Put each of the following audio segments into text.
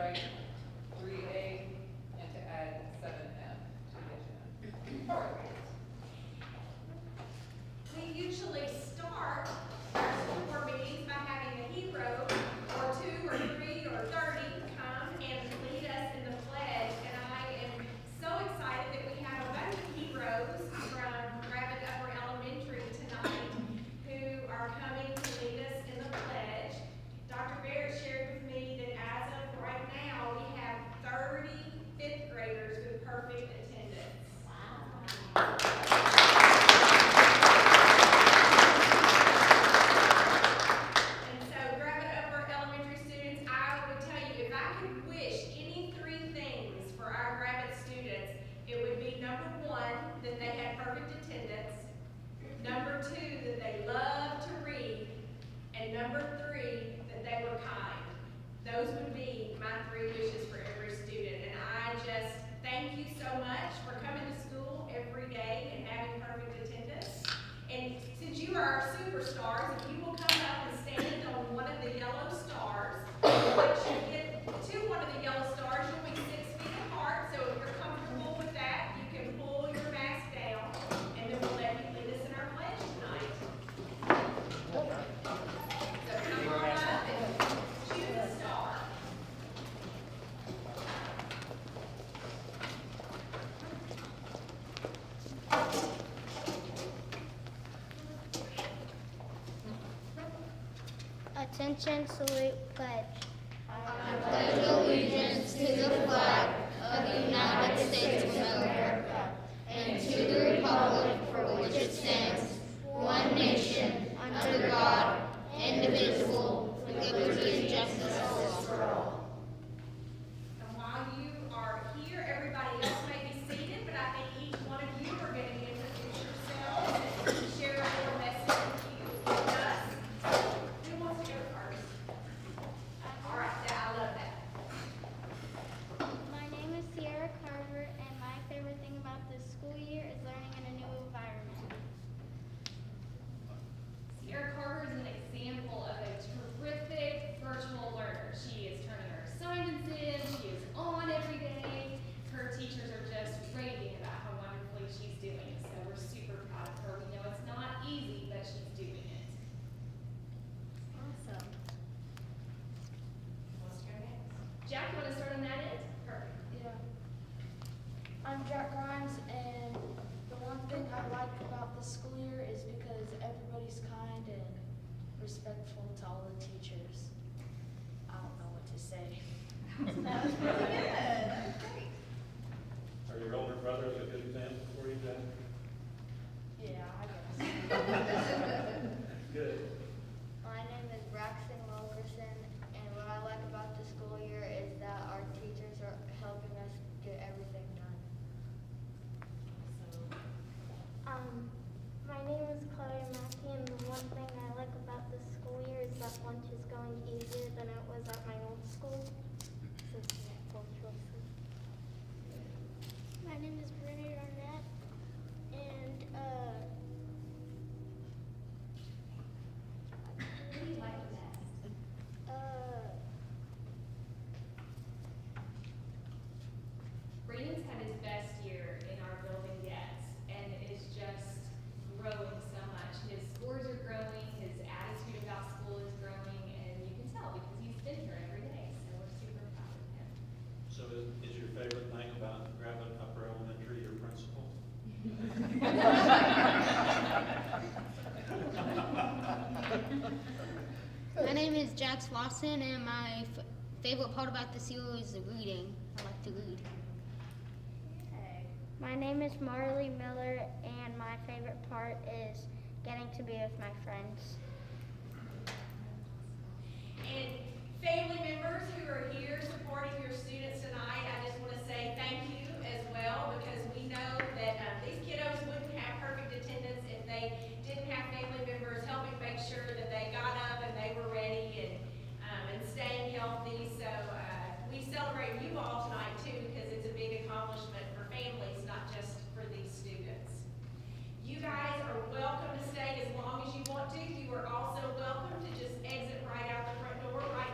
strike 3A and to add 7M to the agenda. All right. We usually start our school board meetings by having a hero, or 2 or 3 or 30, come and lead us in the pledge. And I am so excited that we have a bunch of heroes from Gravette Upper Elementary tonight who are coming to lead us in the pledge. Dr. Barrett shared with me that as of right now, we have 30 fifth graders with perfect attendance. Wow. And so, Gravette Upper Elementary students, I would tell you, if I could wish any 3 things for our Gravette students, it would be number 1, that they had perfect attendance, number 2, that they loved to read, and number 3, that they were kind. Those would be my 3 wishes for every student. And I just thank you so much for coming to school every day and having perfect attendance. And since you are our superstars, if you will come up and stand on one of the yellow stars, once you get to one of the yellow stars, you'll be 6 feet apart. So if you're comfortable with that, you can pull your mask down, and then we'll let you lead us in our pledge tonight. So come on up and choose a star. Attention, salute, pledge. I pledge allegiance to the flag of the United States of America and to the republic for which it stands, one nation, under God, indivisible, with liberty and justice for all. And while you are here, everybody else may be seated, but I think each one of you are going to introduce yourselves and share a little message with us. Who wants to go first? All right, I love that. My name is Sierra Carver, and my favorite thing about this school year is learning in a new environment. Sierra Carver is an example of a terrific virtual learner. She is turning her assignments in, she is on every day. Her teachers are just raving about how wonderfully she's doing. So we're super proud of her. We know it's not easy, but she's doing it. Awesome. Let's go next. Jack, you want to start on that end? Perfect. Yeah. I'm Jack Grimes, and the one thing I like about this school year is because everybody's kind and respectful to all the teachers. I don't know what to say. That was really good. Great. Are your older brothers a good example for you, Jack? Yeah, I guess. Good. My name is Braxton Wilkerson, and what I like about the school year is that our teachers are helping us get everything done. My name is Chloe Mackey, and the one thing I like about this school year is that lunch is going easier than it was at my old school. So it's full choices. My name is Brittany Arnett, and What do you like the best? Braden's had his best year in our building yet, and is just growing so much. His scores are growing, his attitude about school is growing, and you can tell because he's been here every day, so we're super proud of him. So is your favorite thing about Gravette Upper Elementary your principal? My name is Jax Lawson, and my favorite part about the seal is the reading. I like to read. My name is Marley Miller, and my favorite part is getting to be with my friends. And family members who are here supporting your students tonight, I just want to say thank you as well, because we know that these kiddos wouldn't have perfect attendance if they didn't have family members helping make sure that they got up and they were ready and staying healthy. So we celebrate you all tonight too, because it's a big accomplishment for families, not just for these students. You guys are welcome to stay as long as you want to. You are also welcome to just exit right out the front door right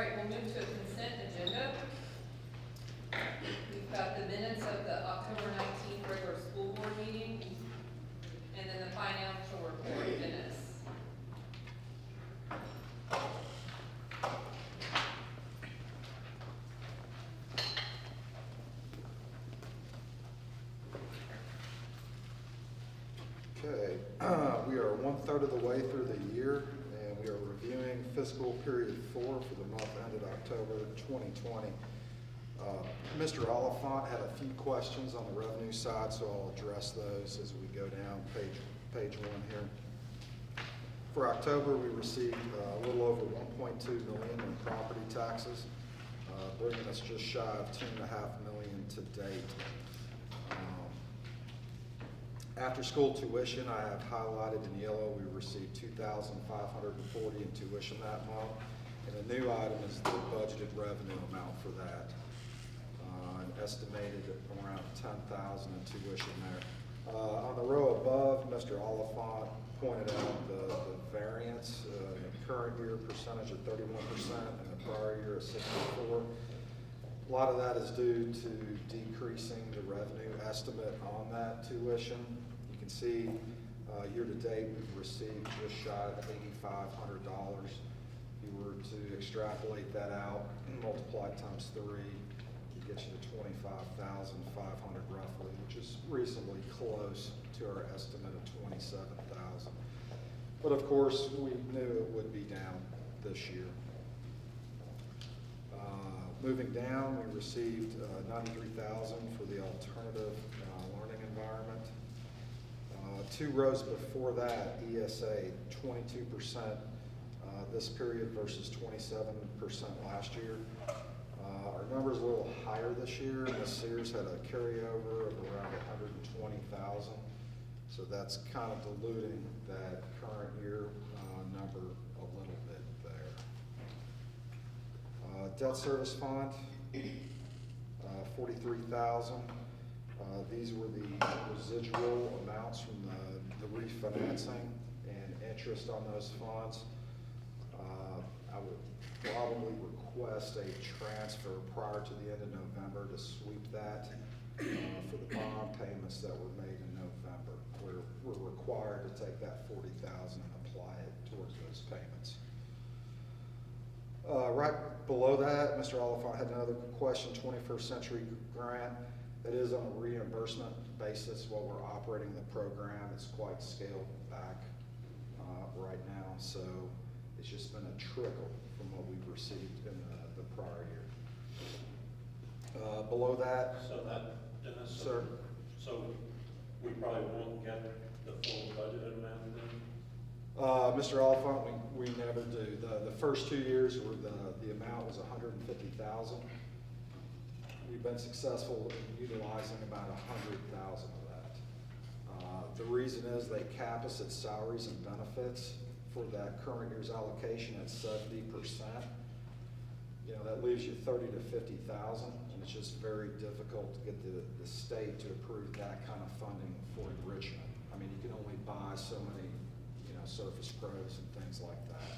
right, we'll move to a consent agenda. We've got the minutes of the October 19th regular school board meeting, and then the financial report minutes. Okay, we are 1/3 of the way through the year, and we are reviewing fiscal period 4 for the month ended October 2020. Mr. Oliphant had a few questions on the revenue side, so I'll address those as we go down page 1 here. For October, we received a little over $1.2 million in property taxes, bringing us just shy of $2.5 million to date. After school tuition, I have highlighted in yellow, we received $2,540 in tuition that month. And the new item is the budgeted revenue amount for that. And estimated at around $10,000 in tuition there. On the row above, Mr. Oliphant pointed out the variance, current year percentage of 31% and the prior year of 64%. A lot of that is due to decreasing the revenue estimate on that tuition. You can see year to date we've received just shy of $8,500. If you were to extrapolate that out and multiply times 3, it gets you to $25,500 roughly, which is reasonably close to our estimate of $27,000. But of course, we knew it would be down this year. Moving down, we received $93,000 for the alternative learning environment. 2 rows before that, ESA, 22% this period versus 27% last year. Our number's a little higher this year. Ms. Sears had a carryover of around $120,000. So that's kind of diluting that current year number a little bit there. Debt service fund, $43,000. These were the residual amounts from the refinancing and interest on those funds. I would probably request a transfer prior to the end of November to sweep that for the bond payments that were made in November. We're required to take that $40,000 and apply it towards those payments. Right below that, Mr. Oliphant had another question, 21st Century Grant. That is on a reimbursement basis while we're operating the program. It's quite scaled back right now, so it's just been a trickle from what we've received in the prior year. Below that, So that, Dennis? Sir? So we probably won't get the full budgeted amount then? Mr. Oliphant, we never do. The first 2 years were the amount was $150,000. We've been successful in utilizing about $100,000 of that. The reason is they cap us at salaries and benefits for that current year's allocation at 70%. You know, that leaves you $30,000 to $50,000, and it's just very difficult to get the state to approve that kind of funding for enrichment. I mean, you can only buy so many, Surface Pros and things like that.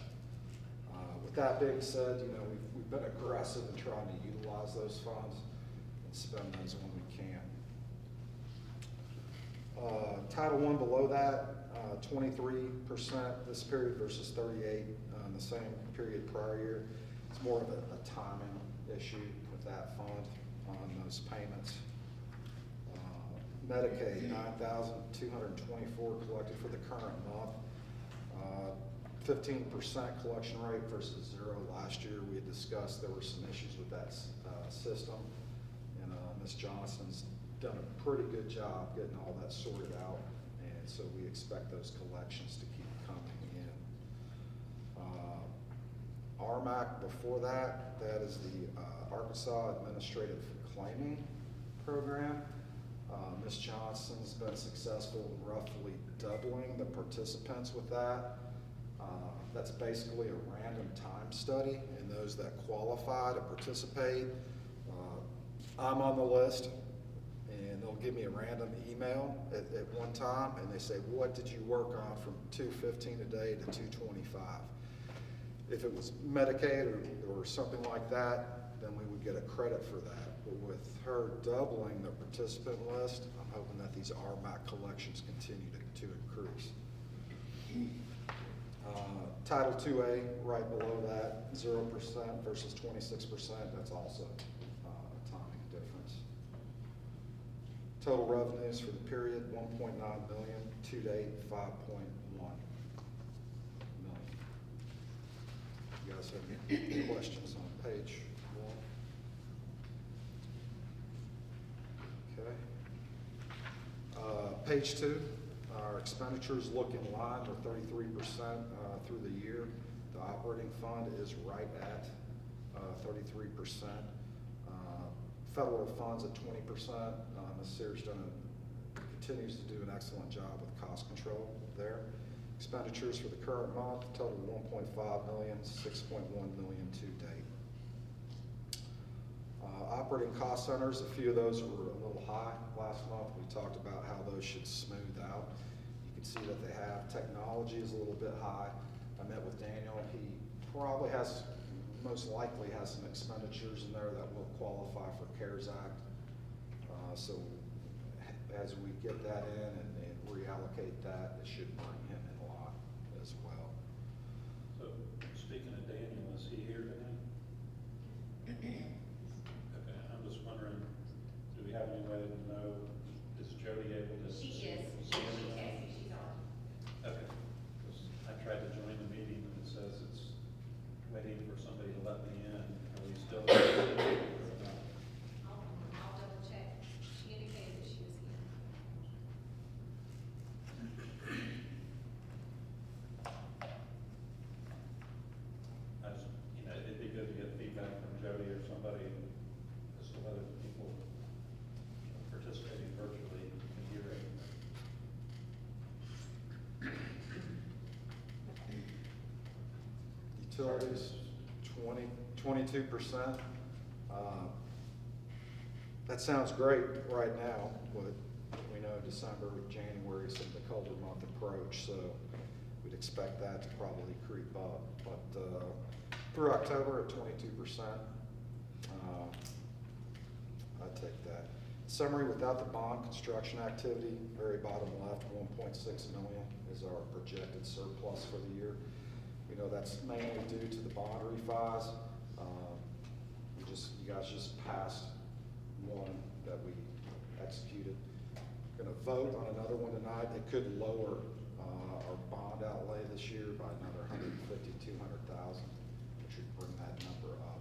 With that being said, we've been aggressive in trying to utilize those funds and spend those when we can. Title I below that, 23% this period versus 38% in the same period prior year. It's more of a timing issue with that fund on those payments. Medicaid, $9,224 collected for the current month. 15% collection rate versus 0 last year. We had discussed there were some issues with that system, and Ms. Johnson's done a pretty good job getting all that sorted out, and so we expect those collections to keep coming in. RMAC before that is the Arkansas Administrative Claiming Program. Ms. Johnson's been successful in roughly doubling the participants with that. That's basically a random time study, and those that qualify to participate, I'm on the list, and they'll give me a random email at one time, and they say, what did you work on from 2:15 a day to 2:25? If it was Medicaid or something like that, then we would get a credit for that. But with her doubling the participant list, I'm hoping that these RMAC collections continue to increase. Title 2A, right below that, 0% versus 26%, that's also a timing difference. Total revenues for the period, 1.9 million, to date, 5.1 million. You guys have any questions on page 1? Okay. Page 2, our expenditures look in line with 33% through the year. The operating fund is right at 33%. Federal funds at 20%. Ms. Sears continues to do an excellent job with cost control there. Expenditures for the current month total 1.5 million, 6.1 million to date. Operating cost centers, a few of those were a little high last month. We talked about how those should smooth out. You can see that they have. Technology is a little bit high. I met with Daniel. He probably most likely has some expenditures in there that will qualify for CARES Act. So as we get that in and reallocate that, it should bring him in a lot as well. So, speaking of Daniel, is he here tonight? Okay, I'm just wondering, do we have any way to know, is Jody able to? She see is. everything? She texted me, she's on. Okay, 'cause I tried to join the meeting and it says it's waiting for somebody to let me in. Are we still? I'll double check. She indicated that she was here. I just, it'd be good to get feedback from Jody or somebody as to whether people participating virtually can hear it. Utilities, 22%. That sounds great right now, but we know December, January is the colder month approach, so we'd expect that to probably creep up. But through October at 22%, I'd take that. Summary, without the bond construction activity, very bottom left, 1.6 million is our projected surplus for the year. We know that's mainly due to the bond refis. You guys just passed one that we executed. Going to vote on another one tonight. It could lower our bond outlay this year by another 150,000, 200,000, which would bring that number up.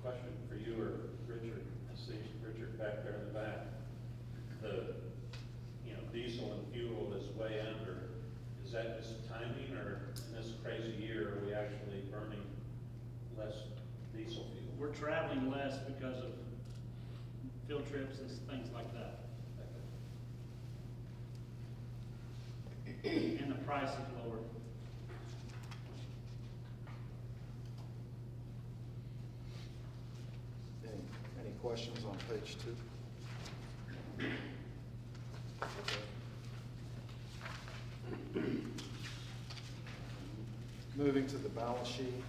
Question for you or Richard. I see Richard back there in the back. The, diesel and fuel is way under. Is that just timing, or in this crazy year, are we actually burning less diesel fuel? We're traveling less because of field trips and things like that. And the price is lower. Any questions on page 2? Okay. Moving to the balance sheet,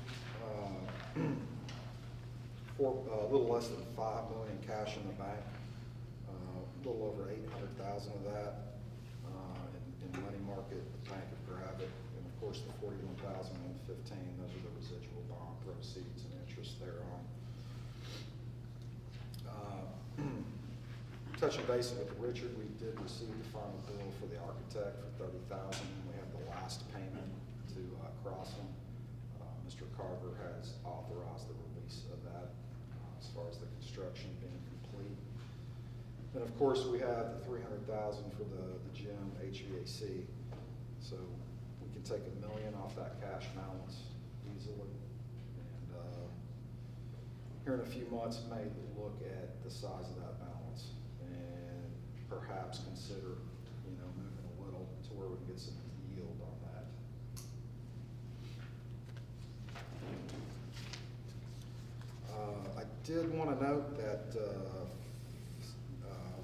a little less than $5 million cash in the bank, a little over 800,000 of that in money market, the Bank of Gravette, and of course the 41,115. Those are the residual bond proceeds and interest thereon. Touching base with Richard, we did receive the final bill for the architect for $30,000. We have the last payment to Crossing. Mr. Carver has authorized the release of that as far as the construction being complete. And of course, we have the $300,000 for the gym HVAC. So we can take $1 million off that cash balance easily. And here in a few months, may look at the size of that balance and perhaps consider, moving a little to where we can get some yield on that. I did want to note that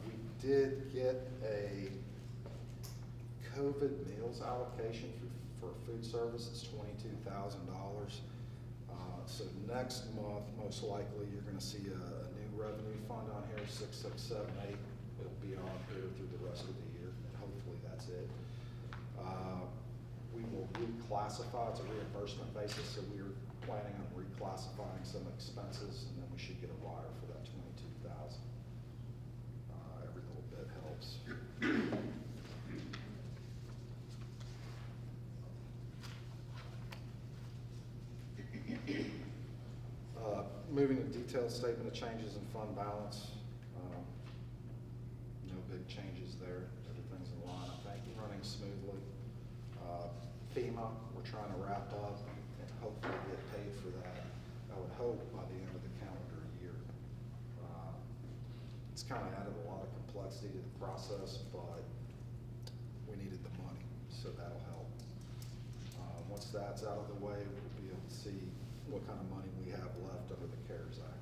we did get a COVID meals allocation for food service is $22,000. So next month, most likely, you're gonna see a new revenue fund on here, 6678. It'll be on here through the rest of the year, and hopefully that's it. We will reclassify, it's a reimbursement basis, so we are planning on reclassifying some expenses, and then we should get a wire for that 22,000. Every little bit helps. Moving to detailed statement of changes in fund balance. No big changes there. Everything's in line, I think, running smoothly. FEMA, we're trying to wrap up and hopefully get paid for that. I would hope by the end of the calendar year. It's kind of added a lot of complexity to the process, but we needed the money, so that'll help. Once that's out of the way, we'll be able to see what kind of money we have left under the CARES Act.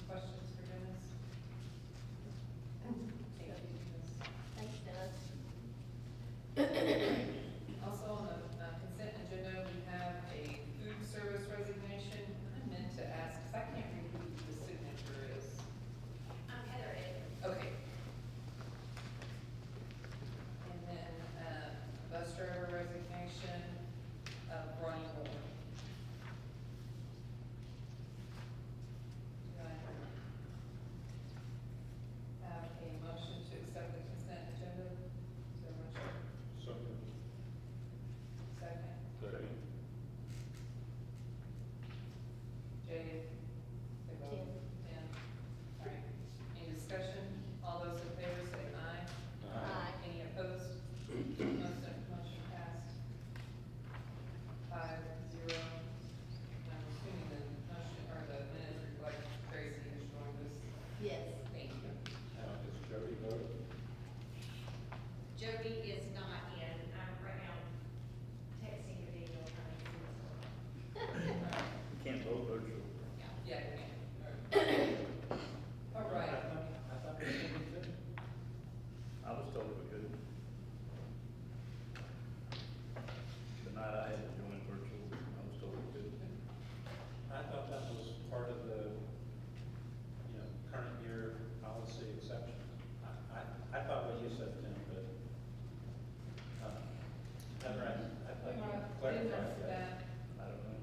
Questions for Dennis? Thank you, Dennis. Thanks, Dennis. Also on the consent agenda, we have a food service resignation. I meant to ask, because I can't read who the signature is. Heather is. Okay. And then, bus driver resignation of Ronnie Moore. Do I have a motion to accept the consent agenda? Is there a motion? So moved. Second? Second. Jay? Say both. Jen. Jen. All right. Any discussion? All those in favor say aye. Aye. Any opposed? Motion passed. 5-0. I'm assuming the motion, or the minutes reflect Tracy has joined us. Yes. Thank you. Now, is Jody voting? Jody is not in, right now, texting the video, trying to see what's going on. You can't vote virtual. Yeah, you can. All right. I thought we did. I was told we couldn't. The night I had to join virtual, I was told we couldn't. I thought that was part of the, current year policy exception. I thought what you said, Tim, but, Heather, I thought you clarified that. I don't know.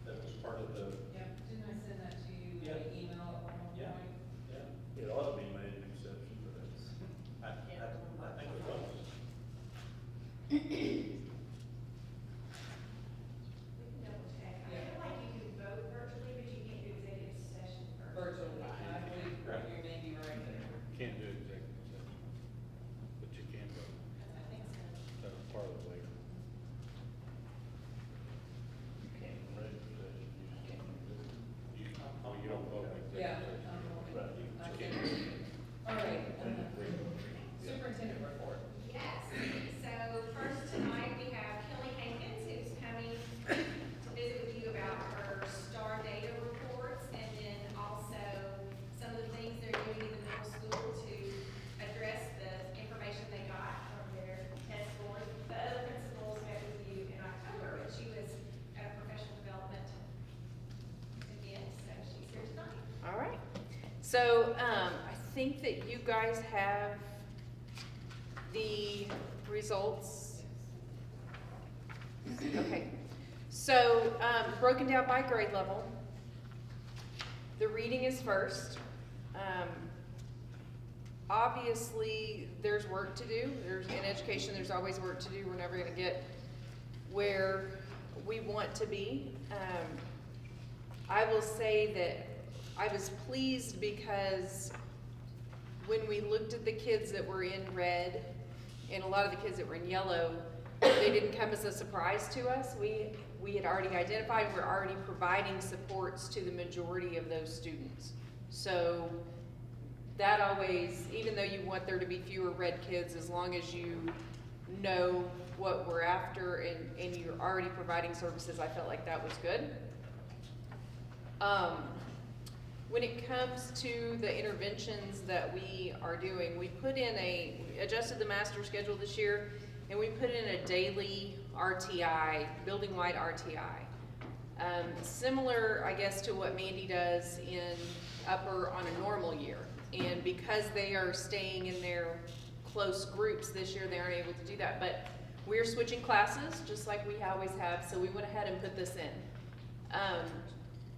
That was part of the, Yeah, didn't I send that to you in Yeah. an email at one Yeah. point? yeah, It ought to be made an exception, but that's. I think it was. We can double check. I Yeah. feel like you can vote virtually, but you can't do executive session Virtually, I believe you may be right there. Can't do executive session, but you can vote. I think so. That was part of the waiver. You can't regular session, you just can't do it. Well, you don't vote in Yeah. executive session. Right, you I can't. think- All right, superintendent report. Yes, so first tonight, we have Kelly Hankins, who's coming to visit with you about her STAR data reports, and then also some of the things they're doing in the middle school to address the information they got from their test scores. The other principals met with you in October, but she was at a professional development event, so she's here tonight. All right. So, I think that you guys have the results. Okay. So, broken down by grade level. The reading is first. Obviously, there's work to do. In education, there's always work to do. We're never gonna get where we want to be. I will say that I was pleased because when we looked at the kids that were in red and a lot of the kids that were in yellow, they didn't come as a surprise to us. We had already identified, we're already providing supports to the majority of those students. So that always, even though you want there to be fewer red kids, as long as you know what we're after and you're already providing services, I felt like that was good. when it comes to the interventions that we are doing, we adjusted the master schedule this year, and we put in a daily RTI, building-wide RTI. Similar, I guess, to what Mandy does in upper on a normal year. And because they are staying in their close groups this year, they aren't able to do that. But we're switching classes, just like we always have, so we went ahead and put this in.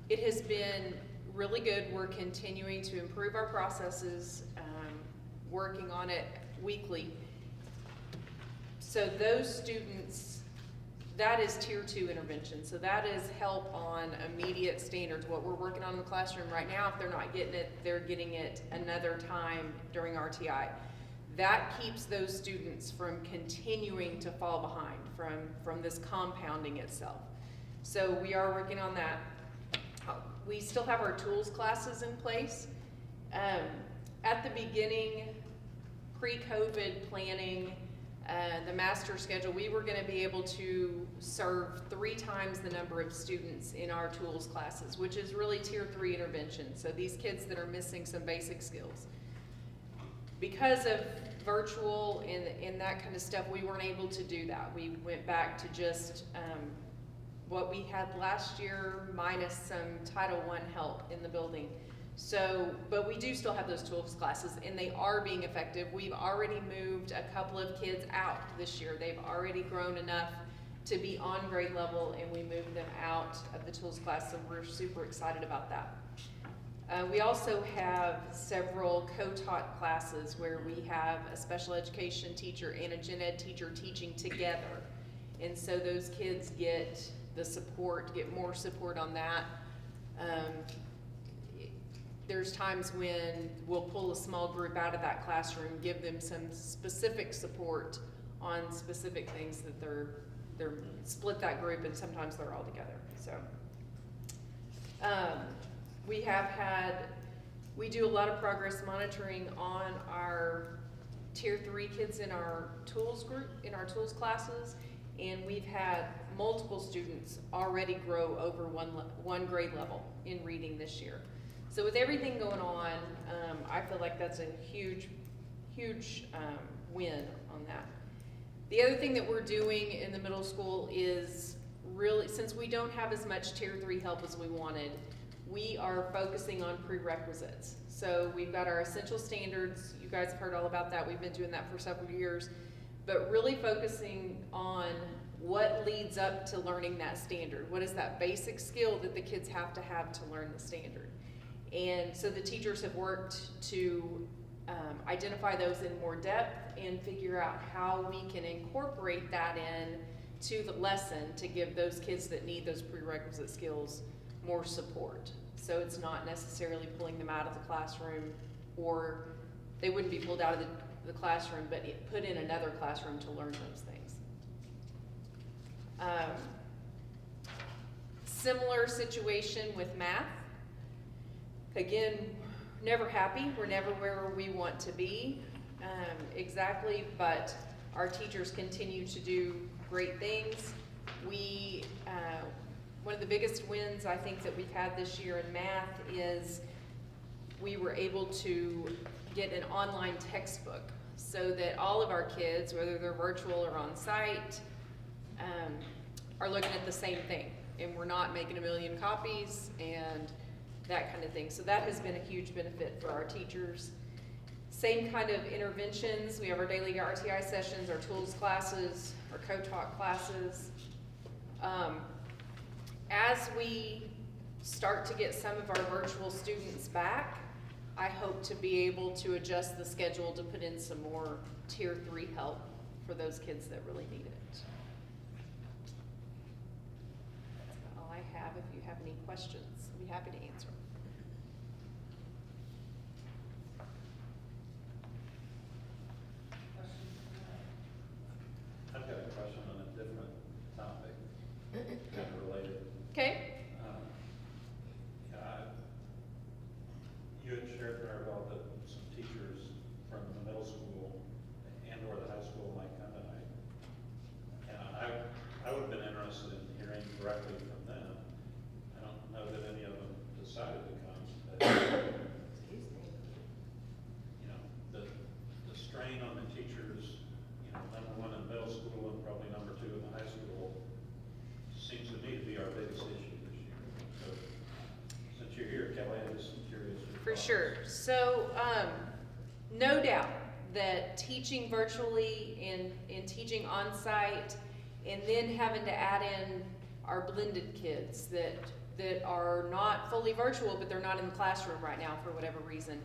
It has been really good. We're continuing to improve our processes, working on it weekly. So those students, that is tier 2 intervention. So that is help on immediate standards. What we're working on in the classroom right now, if they're not getting it, they're getting it another time during RTI. That keeps those students from continuing to fall behind, from this compounding itself. So we are working on that. We still have our tools classes in place. At the beginning, pre-COVID planning, the master schedule, we were gonna be able to serve 3 times the number of students in our tools classes, which is really tier 3 intervention. So these kids that are missing some basic skills. Because of virtual and that kind of stuff, we weren't able to do that. We went back to just what we had last year minus some Title I help in the building. So, but we do still have those tools classes, and they are being effective. We've already moved a couple of kids out this year. They've already grown enough to be on grade level, and we moved them out of the tools class, so we're super excited about that. We also have several co-taught classes where we have a special education teacher and a gen ed teacher teaching together. And so those kids get the support, get more support on that. There's times when we'll pull a small group out of that classroom, give them some specific support on specific things that they're split that group, and sometimes they're all together. So we do a lot of progress monitoring on our tier 3 kids in our tools group, in our tools classes, and we've had multiple students already grow over one grade level in reading this year. So with everything going on, I feel like that's a huge win on that. The other thing that we're doing in the middle school is really, since we don't have as much tier 3 help as we wanted, we are focusing on prerequisites. So we've got our essential standards. You guys have heard all about that. We've been doing that for several years, but really focusing on what leads up to learning that standard. What is that basic skill that the kids have to learn the standard? And so the teachers have worked to identify those in more depth and figure out how we can incorporate that in to the lesson to give those kids that need those prerequisite skills more support. So it's not necessarily pulling them out of the classroom, or they wouldn't be pulled out of the classroom, but put in another classroom to learn those things. Similar situation with math. Again, never happy. We're never where we want to be exactly, but our teachers continue to do great things. One of the biggest wins I think that we've had this year in math is we were able to get an online textbook so that all of our kids, whether they're virtual or on site, are looking at the same thing, and we're not making a million copies and that kind of thing. So that has been a huge benefit for our teachers. Same kind of interventions. We have our daily RTI sessions, our tools classes, our co-taught classes. As we start to get some of our virtual students back, I hope to be able to adjust the schedule to put in some more tier 3 help for those kids that really need it. That's about all I have. If you have any questions, I'll be happy to answer. I've got a question on a different topic, kind of related. Okay. You had shared very well that some teachers from the middle school and or the high school might come tonight. And I would have been interested in hearing directly from them. I don't know that any of them decided running teachers, number one in middle school and probably number two in the high school, seems to me to be our biggest issue this year. So, since you're here, Kelly, I'm just curious. For sure. So, no doubt that teaching virtually and teaching on-site, and then having to add in our blended kids that are not fully virtual, but they're not in the classroom right now for whatever reason,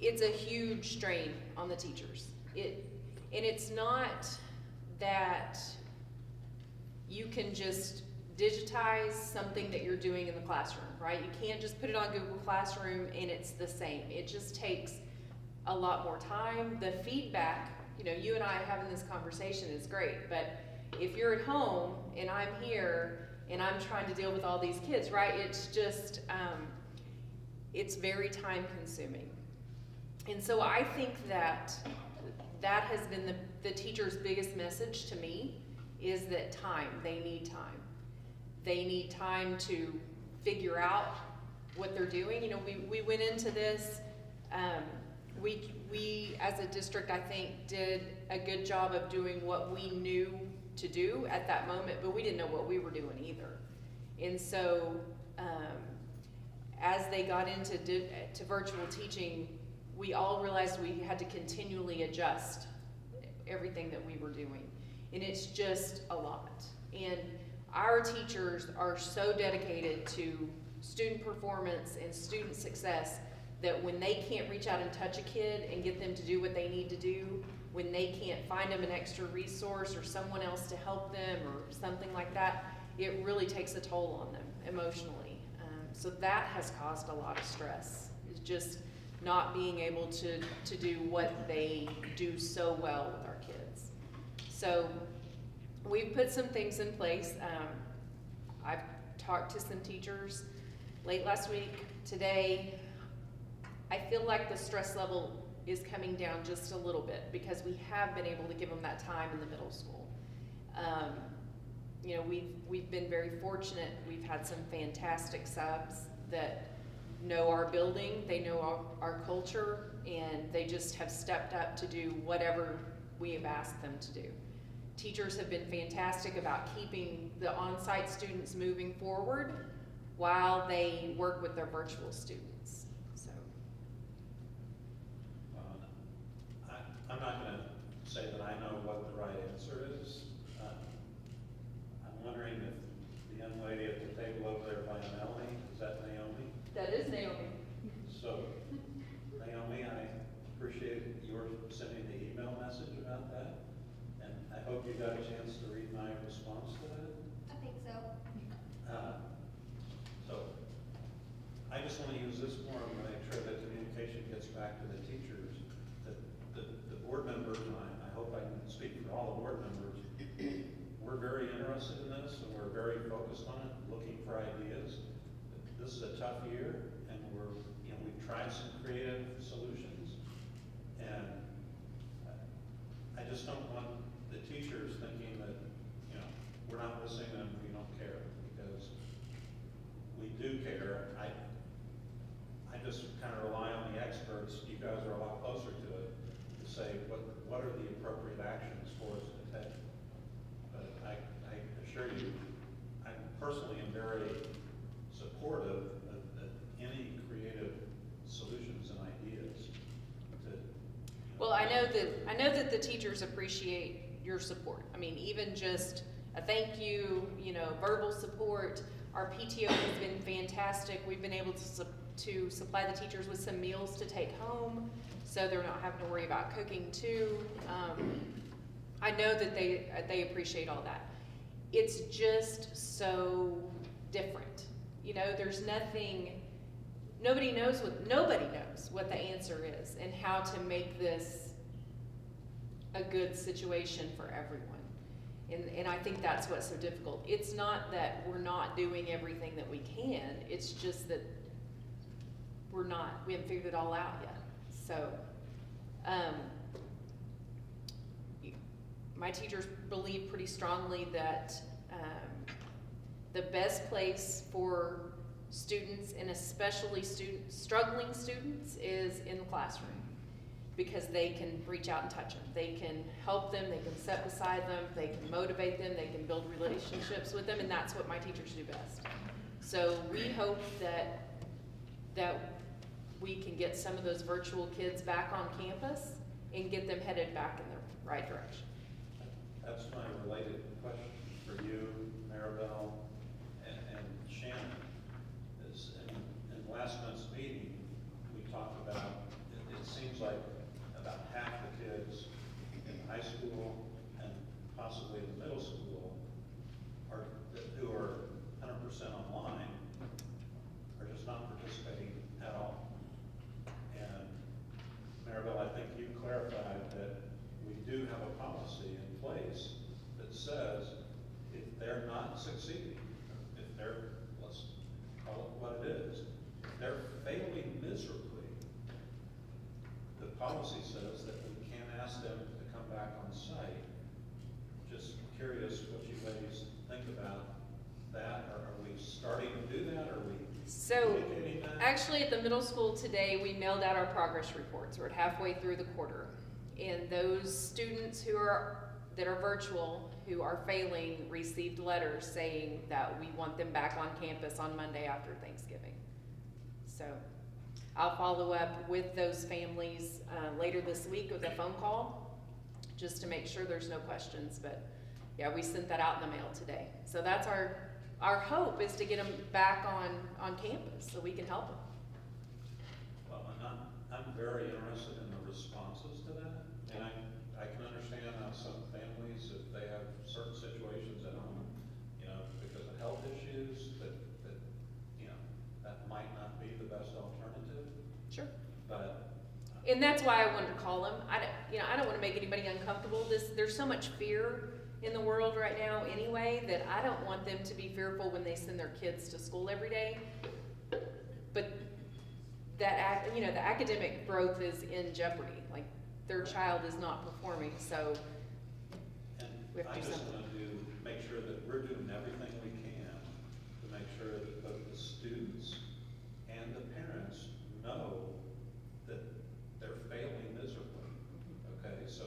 it's a huge strain on the teachers. And it's not that you can just digitize something that you're doing in the classroom, right? You can't just put it on Google Classroom and it's the same. It just takes a lot more time. The feedback, you and I having this conversation is great, but if you're at home and I'm here and I'm trying to deal with all these kids, right? It's just, it's very time consuming. And so I think that has been the teacher's biggest message to me, is that they need time. They need time to figure out what they're doing. We went into this, we as a district, I think, did a good job of doing what we knew to do at that moment, but we didn't know what we were doing either. And so, as they got into virtual teaching, we all realized we had to continually adjust everything that we were doing. And it's just a lot. And our teachers are so dedicated to student performance and student success that when they can't reach out and touch a kid and get them to do what they need to do, when they can't find them an extra resource or someone else to help them or something like that, it really takes a toll on them emotionally. So that has caused a lot of stress, is just not being able to do what they do so well with our kids. So we've put some things in place. I've talked to some teachers late last week, today. I feel like the stress level is coming down just a little bit because we have been able to give them that time in the middle school. We've been very fortunate. We've had some fantastic subs that know our building, they know our culture, and they just have stepped up to do whatever we have asked them to do. Teachers have been fantastic about keeping the on-site students moving forward while they work with their virtual students. So, I'm not going to say that I know what the right answer is. I'm wondering if the young lady at the table over there by Melanie, is that Naomi? that is Naomi. So, Naomi, I appreciate your sending the email message about that, and I hope you got a chance to read my response to that. I think so. So, I just want to use this forum to make sure that communication gets back to the teachers, that the board members, and I hope I can speak for all the board members, we're very interested in this, and we're very focused on it, looking for ideas. This is a tough year, and we've tried some creative solutions, and I just don't want the teachers thinking that, we're not listening and we don't care, because we do care. I just kind of rely on the experts. You guys are a lot closer to it, to say what are the appropriate actions for us to take. But I assure you, I personally am very supportive of any creative solutions and ideas. Well, I know that the teachers appreciate your support. I mean, even just a thank you, verbal support. Our PTO has been fantastic. We've been able to supply the teachers with some meals to take home, so they're not having to worry about cooking too. I know that they appreciate all that. It's just so different. There's nothing. Nobody knows what the answer is and how to make this a good situation for everyone. And I think that's what's so difficult. It's not that we're not doing everything that we can, it's just that we haven't figured it all out yet. So, my teachers believe pretty strongly that the best place for students, and especially struggling students, is in the classroom. because they can reach out and touch them. They can help them, they can sit beside them, they can motivate them, they can build relationships with them, and that's what my teachers do best. So we hope that we can get some of those virtual kids back on campus and get them headed back in the right direction. That's my related question for you, Maribel, and Shannon. Is in last month's meeting, we talked about, it seems like about half the kids in high school and possibly in the middle school who are 100% online are just not participating at all. And Maribel, I think you clarified that we do have a policy in place that says if they're not succeeding, if they're, let's call it what it is, if they're failing miserably, the policy says that we can't ask them to come back on site. Just curious what you ladies think about that, or are we starting to do that, or are we So, communicating that? actually at the middle school today, we mailed out our progress reports. We're at halfway through the quarter. And those students that are virtual, who are failing, received letters saying that we want them back on campus on Monday after Thanksgiving. So, I'll follow up with those families later this week with a phone call, just to make sure there's no questions. But yeah, we sent that out in the mail today. So that's our hope, is to get them back on campus so we can help them. Well, I'm very interested in the responses to that, and I can understand how some families, if they have certain situations at home, because of health issues, that might not be the best alternative, Sure. but. And that's why I wanted to call them. I don't want to make anybody uncomfortable. There's so much fear in the world right now anyway, that I don't want them to be fearful when they send their kids to school every day. But the academic growth is in jeopardy. Like, their child is not performing, so And we have to I do just something. want to make sure that we're doing everything we can to make sure that both the students and the parents know that they're failing miserably. Okay, so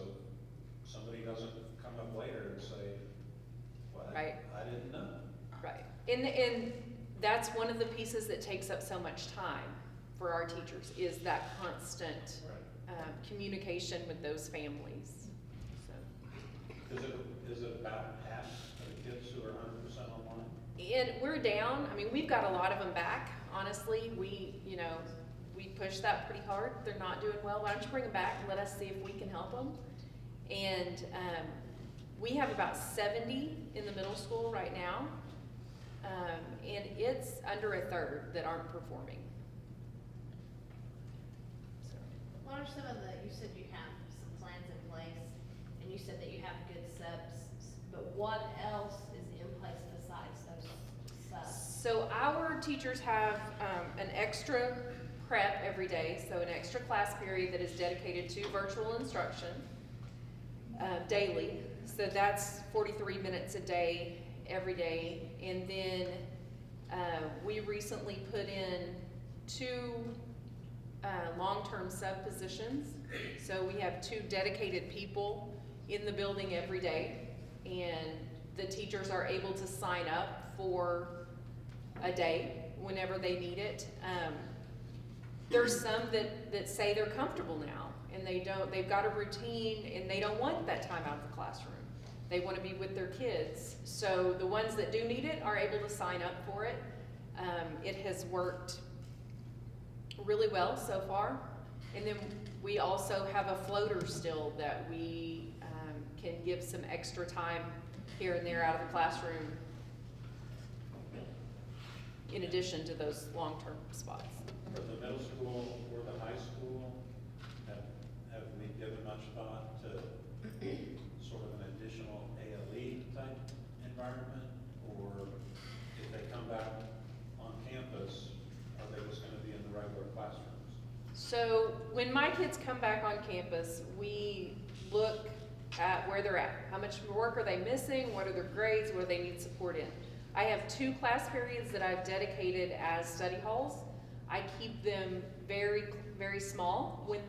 somebody doesn't come up later and say, well, Right. I didn't know. Right. And that's one of the pieces that takes up so much time for our teachers, is that constant communication with those families. So. Is it about half of the kids who are 100% online? And we're down. I mean, we've got a lot of them back. Honestly, we push that pretty hard. They're not doing well. Why don't you bring them back and let us see if we can help them? And we have about 70 in the middle school right now, and it's under a third that aren't performing. So. What are some of you said you have some plans in place, and you said that you have good subs, but what else is in place besides those subs? So our teachers have an extra prep every day, so an extra class period that is dedicated to virtual instruction daily. So that's 43 minutes a day, every day. And then we recently put in 2 long-term sub positions. So we have 2 dedicated people in the building every day, and the teachers are able to sign up for a day whenever they need it. There's some that say they're comfortable now, and they've got a routine, and they don't want that time out of the classroom. They want to be with their kids. So the ones that do need it are able to sign up for it. It has worked really well so far. And then we also have a floater still that we can give some extra time here and there out of the classroom, in addition to those long-term spots. For the middle school or the high school, have we given much thought to sort of an additional ALE type environment? Or if they come back on campus, are they just going to be in the regular classrooms? So when my kids come back on campus, we look at where they're at. How much work are they missing? What are their grades? What do they need support in? I have 2 class periods that I've dedicated as study halls. I keep them very, very small. When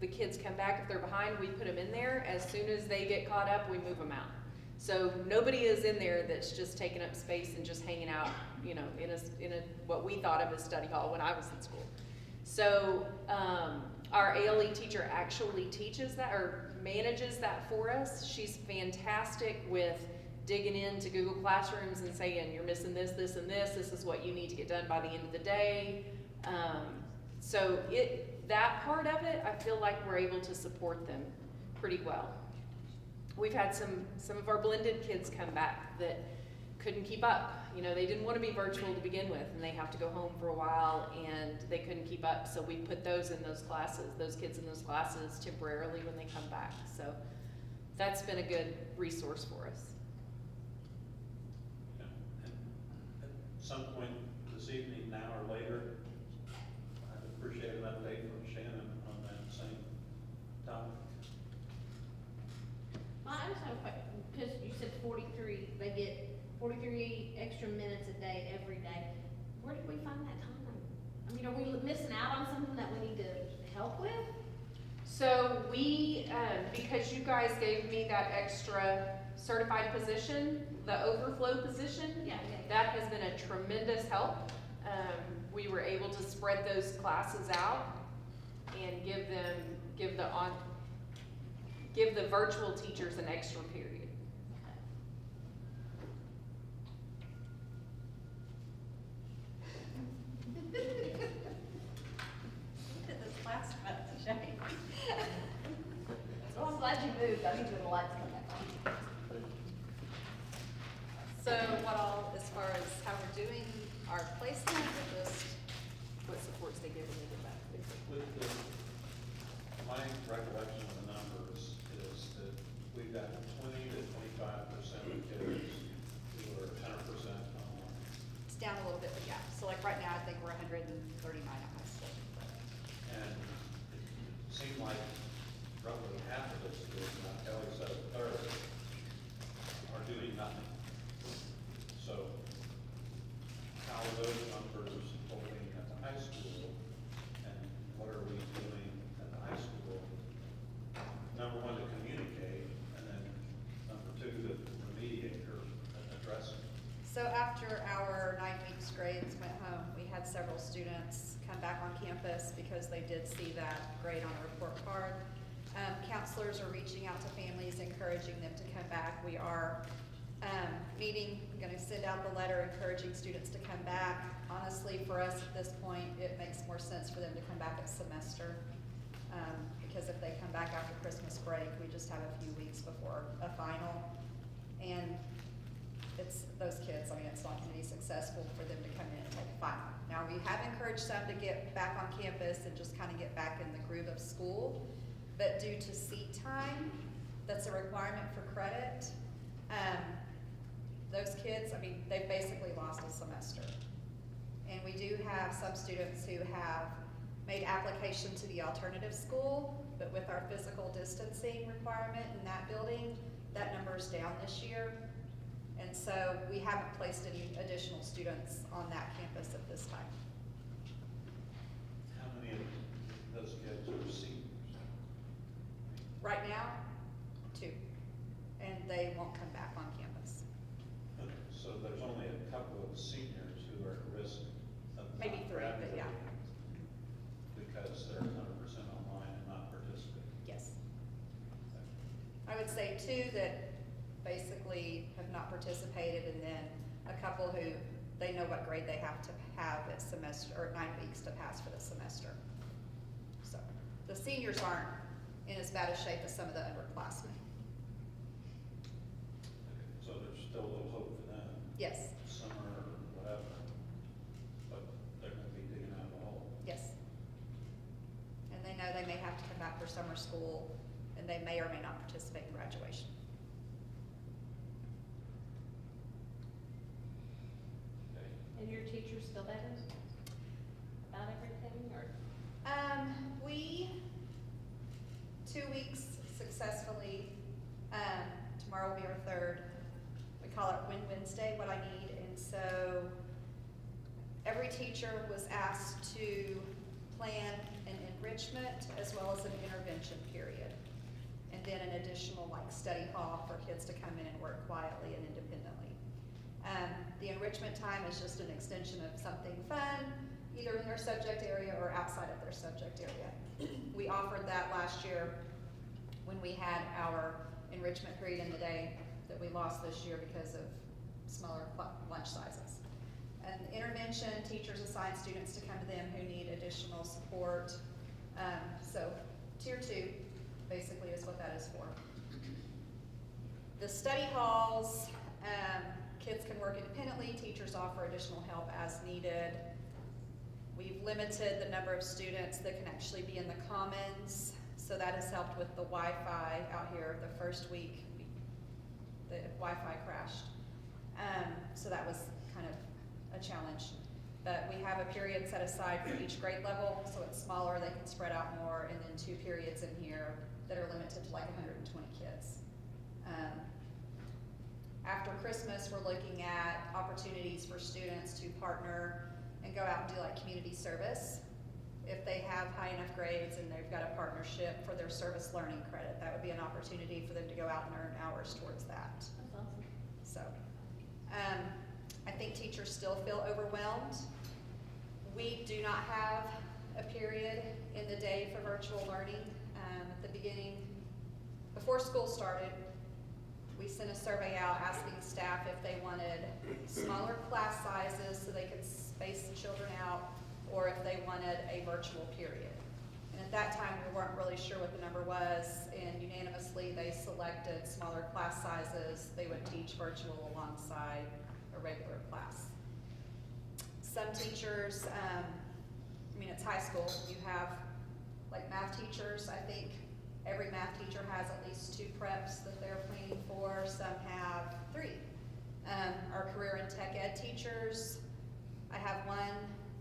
the kids come back, if they're behind, we put them in there. As soon as they get caught up, we move them out. So nobody is in there that's just taking up space and just hanging out, you know, in a what we thought of as study hall when I was in school. So our ALE teacher actually teaches that or manages that for us. She's fantastic with digging into Google Classrooms and saying, you're missing this, this, and this is what you need to get done by the end of the day. So that part of it, I feel like we're able to support them pretty well. We've had some of our blended kids come back that couldn't keep up. You know, they didn't want to be virtual to begin with, and they have to go home for a while, and they couldn't keep up. So we put those in those classes, those kids in those classes temporarily when they come back. So that's been a good resource for us. Yeah. And at some point this evening, now or later, I'd appreciate an update from Shannon on that same topic. I just have a question, because you said 43, they get 43 extra minutes a day, every day. Where did we find that time? I mean, are we missing out on something that we need to help with? So we, because you guys gave me that extra certified position, the overflow position, Yeah. that has been a tremendous help. We were able to spread those classes out and give the virtual teachers an extra period. Look at this last one, it's a shame. Well, I'm glad you moved, I need to the lights come back on. So as far as how we're doing our placement, or just What supports they give when they get back. My recollection of the numbers is that we've got 20 to 25% of kids who are 100% online. it's down a little bit, but yeah. So like right now, I think we're 139 at my school. And it seemed like roughly half of those kids, now Kelly said a third, are doing nothing. So how are those numbers holding at the high school, and what are we doing at the high school? Number one, to communicate, and then number two, to remediate or address it. So after our 9 weeks grades went home, we had several students come back on campus because they did see that grade on a report card. Counselors are reaching out to families, encouraging them to come back. We are meeting, I'm going to send out the letter encouraging students to come back. Honestly, for us at this point, it makes more sense for them to come back at semester. Because if they come back after Christmas break, we just have a few weeks before a final. And it's those kids, I mean, it's not going to be successful for them to come in and take a final. Now, we have encouraged some to get back on campus and just kind of get back in the groove of school. But due to seat time, that's a requirement for credit. Those kids, I mean, they've basically lost a semester. And we do have some students who have made application to the alternative school, but with our physical distancing requirement in that building, that number is down this year. And so we haven't placed any additional students on that campus at this time. How many of those kids are seniors? Right now, 2, and they won't come back on campus. Okay, so there's only a couple of seniors who are at risk of Maybe not 3, but graduating yeah. because they're 100% online and not participating. Yes. I would say 2 that basically have not participated, and then a couple who they know what grade they have to have at semester, or 9 weeks to pass for the semester. So the seniors aren't in as bad a shape as some of the underclassmen. Okay, so there's still a little hope for them. Yes, Summer or whatever, but they're gonna be digging out of a hole. yes. And they know they may have to come back for summer school, and they may or may not participate in graduation. Okay. And your teachers feel better about everything, or? We, 2 weeks successfully, tomorrow will be our 3rd. We call it Win Wednesday, what I need, and so every teacher was asked to plan an enrichment, as well as an intervention period. And then an additional like study hall for kids to come in and work quietly and independently. The enrichment time is just an extension of something fun, either in their subject area or outside of their subject area. We offered that last year when we had our enrichment period in the day that we lost this year because of smaller lunch sizes. And intervention, teachers assign students to come to them who need additional support. So tier 2 basically is what that is for. The study halls, kids can work independently, teachers offer additional help as needed. We've limited the number of students that can actually be in the commons, so that has helped with the Wi-Fi out here. The first week, the Wi-Fi crashed. So that was kind of a challenge. But we have a period set aside for each grade level, so it's smaller, they can spread out more, and then 2 periods in here that are limited to like 120 kids. After Christmas, we're looking at opportunities for students to partner and go out and do like community service. If they have high enough grades and they've got a partnership for their service learning credit, that would be an opportunity for them to go out and earn hours towards that. That's awesome. So, I think teachers still feel overwhelmed. We do not have a period in the day for virtual learning. At the beginning, before school started, we sent a survey out asking staff if they wanted smaller class sizes so they could space the children out, or if they wanted a virtual period. And at that time, we weren't really sure what the number was, and unanimously they selected smaller class sizes. They would teach virtual alongside a regular class. Some teachers, I mean, it's high school, you have like math teachers. I think every math teacher has at least 2 preps that they're planning for. Some have 3. Our career and tech ed teachers, I have one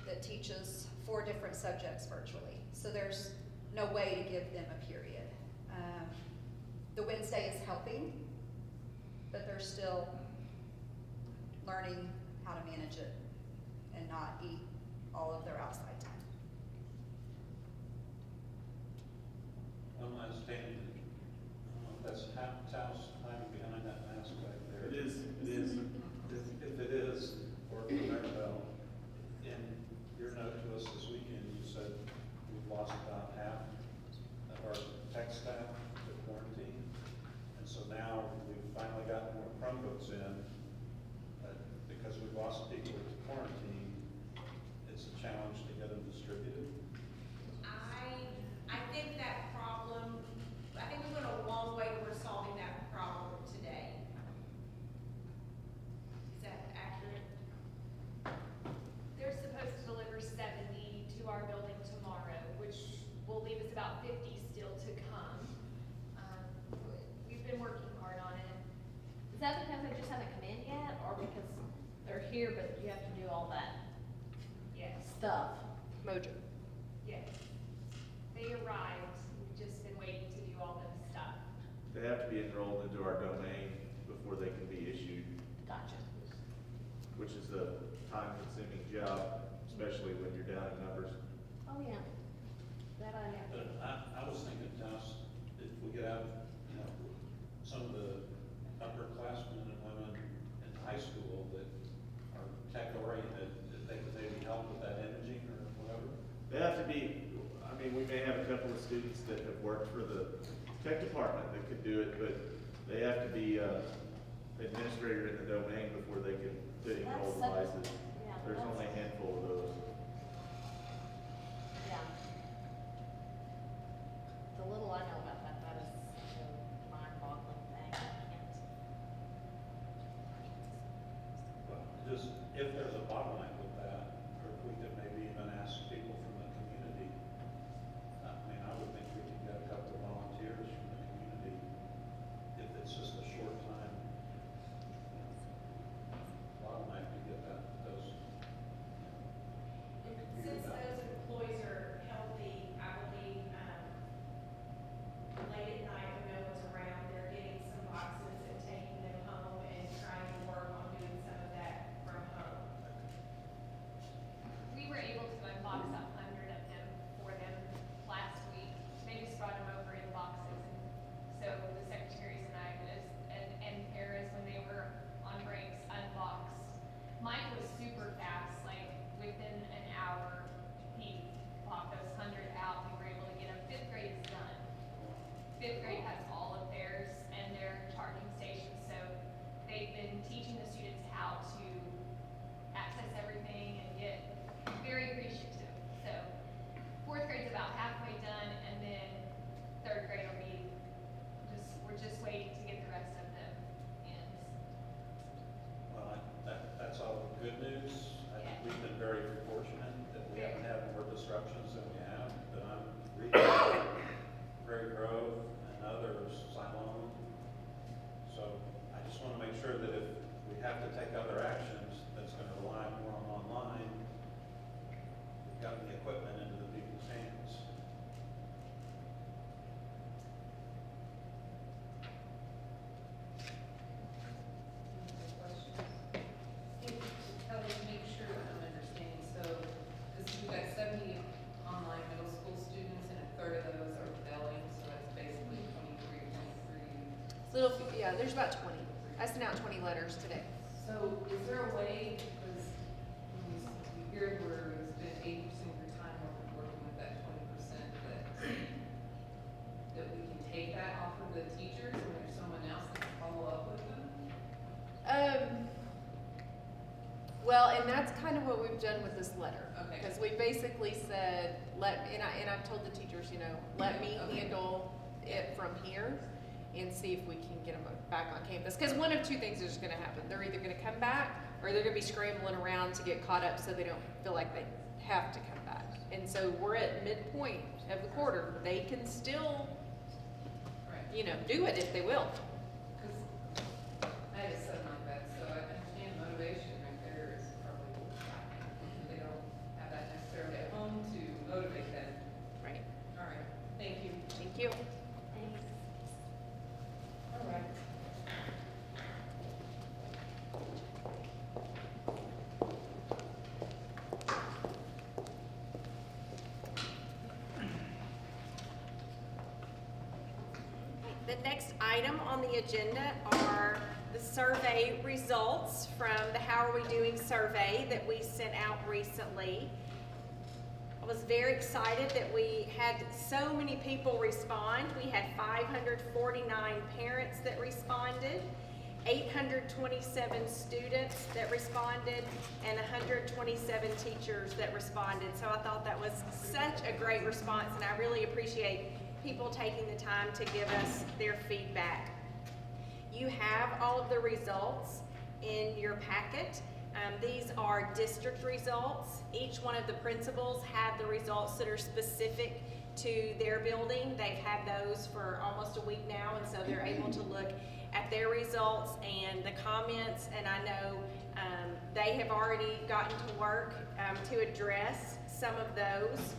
that teaches 4 different subjects virtually. So there's no way to give them a period. The Wednesday is helping, but they're still learning how to manage it and not eat all of their outside time. One last thing, that's Taos hiding behind that mask back there. It is. If it is, working very well. In your note to us this weekend, you said we've lost about half of our tech staff to quarantine. And so now we've finally got more Chromebooks in, because we've lost people to quarantine. It's a challenge to get them distributed. I think that problem, I think we went a long way toward solving that problem today. Is that accurate? They're supposed to deliver 70 to our building tomorrow, which will leave us about 50 still to come. We've been working hard on it. Is that because they just haven't come in yet, or because they're here but you have to do all that Yes. stuff? Mojo. Yes. They arrived, we've just been waiting to do all this stuff. They have to be enrolled into our domain before they can be issued, Gotcha. which is a time-consuming job, especially when you're down in numbers. Oh, yeah. That I have. But I was thinking, Taos, if we get out, some of the upperclassmen and women in high school that are tech-oriented, that they could maybe help with that imaging or whatever. They have to be, I mean, we may have a couple of students that have worked for the tech department that could do it, but they have to be administrator in the domain before they can fit in That's mobile such- devices. yeah, There's that's- only a handful of those. Yeah. The little I know about that, that is a mind-boggling thing. I can't. Well, just, if there's a bottleneck with that, or if we could maybe even ask people from the community. I mean, I would think we could get a couple of volunteers from the community, if it's just a short time bottleneck to get those. Since those employees are healthy, I believe, late at night when no one's around, they're getting some boxes and taking them home and trying to work on doing some of that from home. Yeah, there's about 20. I sent out 20 letters today. So is there a way, because when you hear where you spend 80% of your time working with that 20%, that we can take that off of the teachers and there's someone else that can follow up with them? Well, and that's kind of what we've done with this letter. Okay. Because we basically said, and I've told the teachers, you know, let me handle it from here and see if we can get them back on campus. Because one of two things is gonna happen. They're either gonna come back or they're gonna be scrambling around to get caught up so they don't feel like they have to come back. And so we're at midpoint of the quarter. They can still, you know, do it if they will. Because I had a son like that, so I understand motivation right there is probably, they don't have that necessarily at home to motivate them. Right. All right, thank you. Thank you. All right. The next item on the agenda are the survey results from the How Are We Doing survey that we sent out recently. I was very excited that we had so many people respond. We had 549 parents that responded, 827 students that responded, and 127 teachers that responded. So I thought that was such a great response, and I really appreciate people taking the time to give us their feedback. You have all of the results in your packet. These are district results. Each one of the principals have the results that are specific to their building. They've had those for almost a week now, and so they're able to look at their results and the comments, and I know they have already gotten to work to address some of those.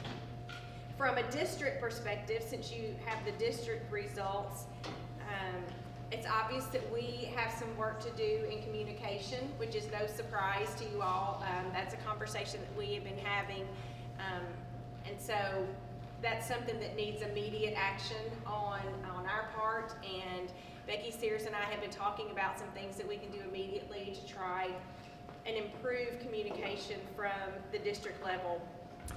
From a district perspective, since you have the district results, it's obvious that we have some work to do in communication, which is no surprise to you all. That's a conversation that we have been having. And so that's something that needs immediate action on our part. And Becky Sears and I have been talking about some things that we can do immediately to try and improve communication from the district level.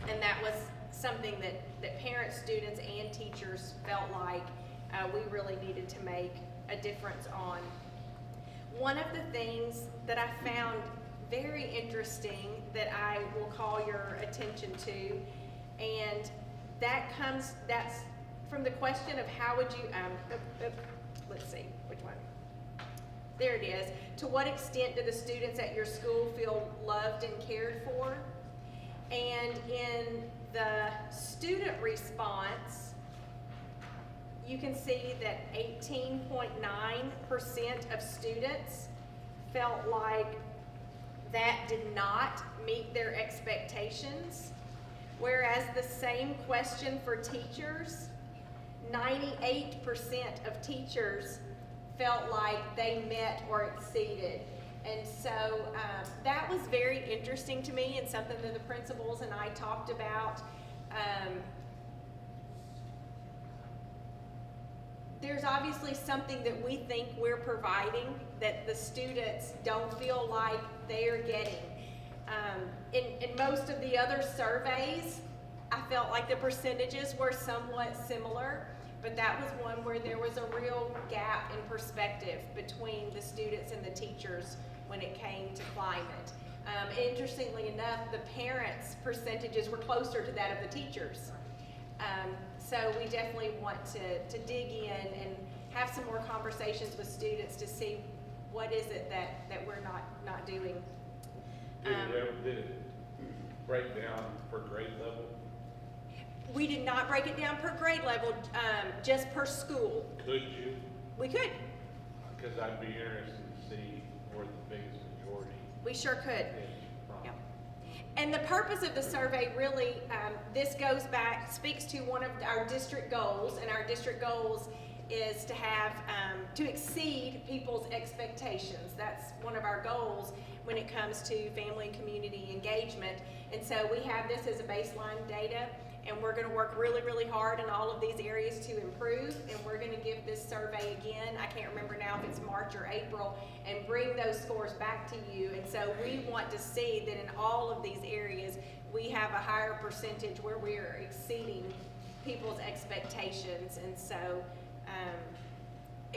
And that was something that parents, students, and teachers felt like we really needed to make a difference on. One of the things that I found very interesting that I will call your attention to, and that's from the question of how would you, let's see, which one? There it is. To what extent do the students at your school feel loved and cared for? And in the student response, you can see that 18.9% of students felt like that did not meet their expectations, whereas the same question for teachers, 98% of teachers felt like they met or exceeded. And so that was very interesting to me and something that the principals and I talked about. There's obviously something that we think we're providing that the students don't feel like they're getting. In most of the other surveys, I felt like the percentages were somewhat similar, but that was one where there was a real gap in perspective between the students and the teachers when it came to climate. Interestingly enough, the parents' percentages were closer to that of the teachers. So we definitely want to dig in and have some more conversations with students to see what is it that we're not doing. Did it break down per grade level? We did not break it down per grade level, just per school. Could you? We could. Because I'd be interested to see where the biggest majority We sure could. is from. Yeah. And the purpose of the survey really, this goes back, speaks to one of our district goals, and our district goals is to have, to exceed people's expectations. That's one of our goals when it comes to family and community engagement. And so we have this as a baseline data, And we're gonna work really, really hard in all of these areas to improve, and we're gonna give this survey again, I can't remember now if it's March or April, and bring those scores back to you. And so we want to see that in all of these areas, we have a higher percentage where we are exceeding people's expectations. And so,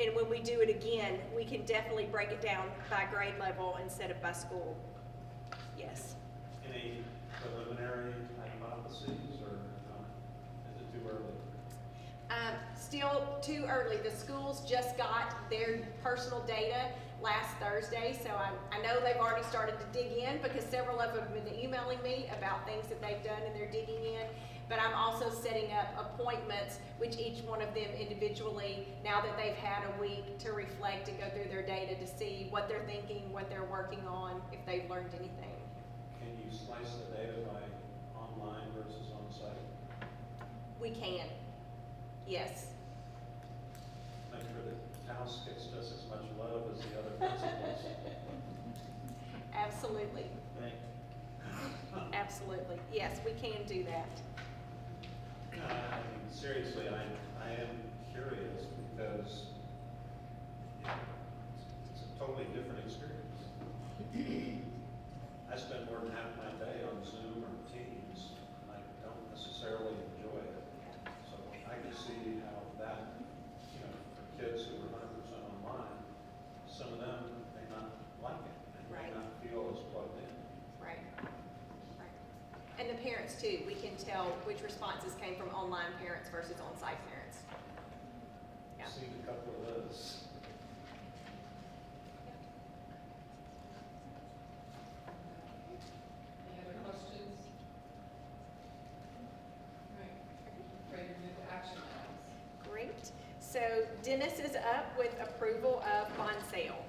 and when we do it again, we can definitely break it down by grade level instead of by school. Yes. Any preliminary hypotheses, or is it too early? Still too early. The schools just got their personal data last Thursday, so I know they've already started to dig in, because several of them have been emailing me about things that they've done and they're digging in. But I'm also setting up appointments, which each one of them individually, now that they've had a week to reflect and go through their data to see what they're thinking, what they're working on, if they've learned anything. Can you slice the data by online versus on-site? We can, yes. Make sure that House gets just as much love as the other principals. Absolutely. Thank Absolutely. Yes, we can do that. I mean, seriously, I am curious, because it's a totally different experience. I spend more than half my day on Zoom or Teams, and I don't necessarily enjoy it. So I can see how that, for kids who are 100% online, some of them may not like it, and may Right. not feel as plugged in. Right. Right. And the parents too, we can tell which responses came from online parents versus on-site parents. Yeah. I've seen a couple of those. Any other questions? Right, ready to move to action items. Great. So Dennis is up with approval of bond sale.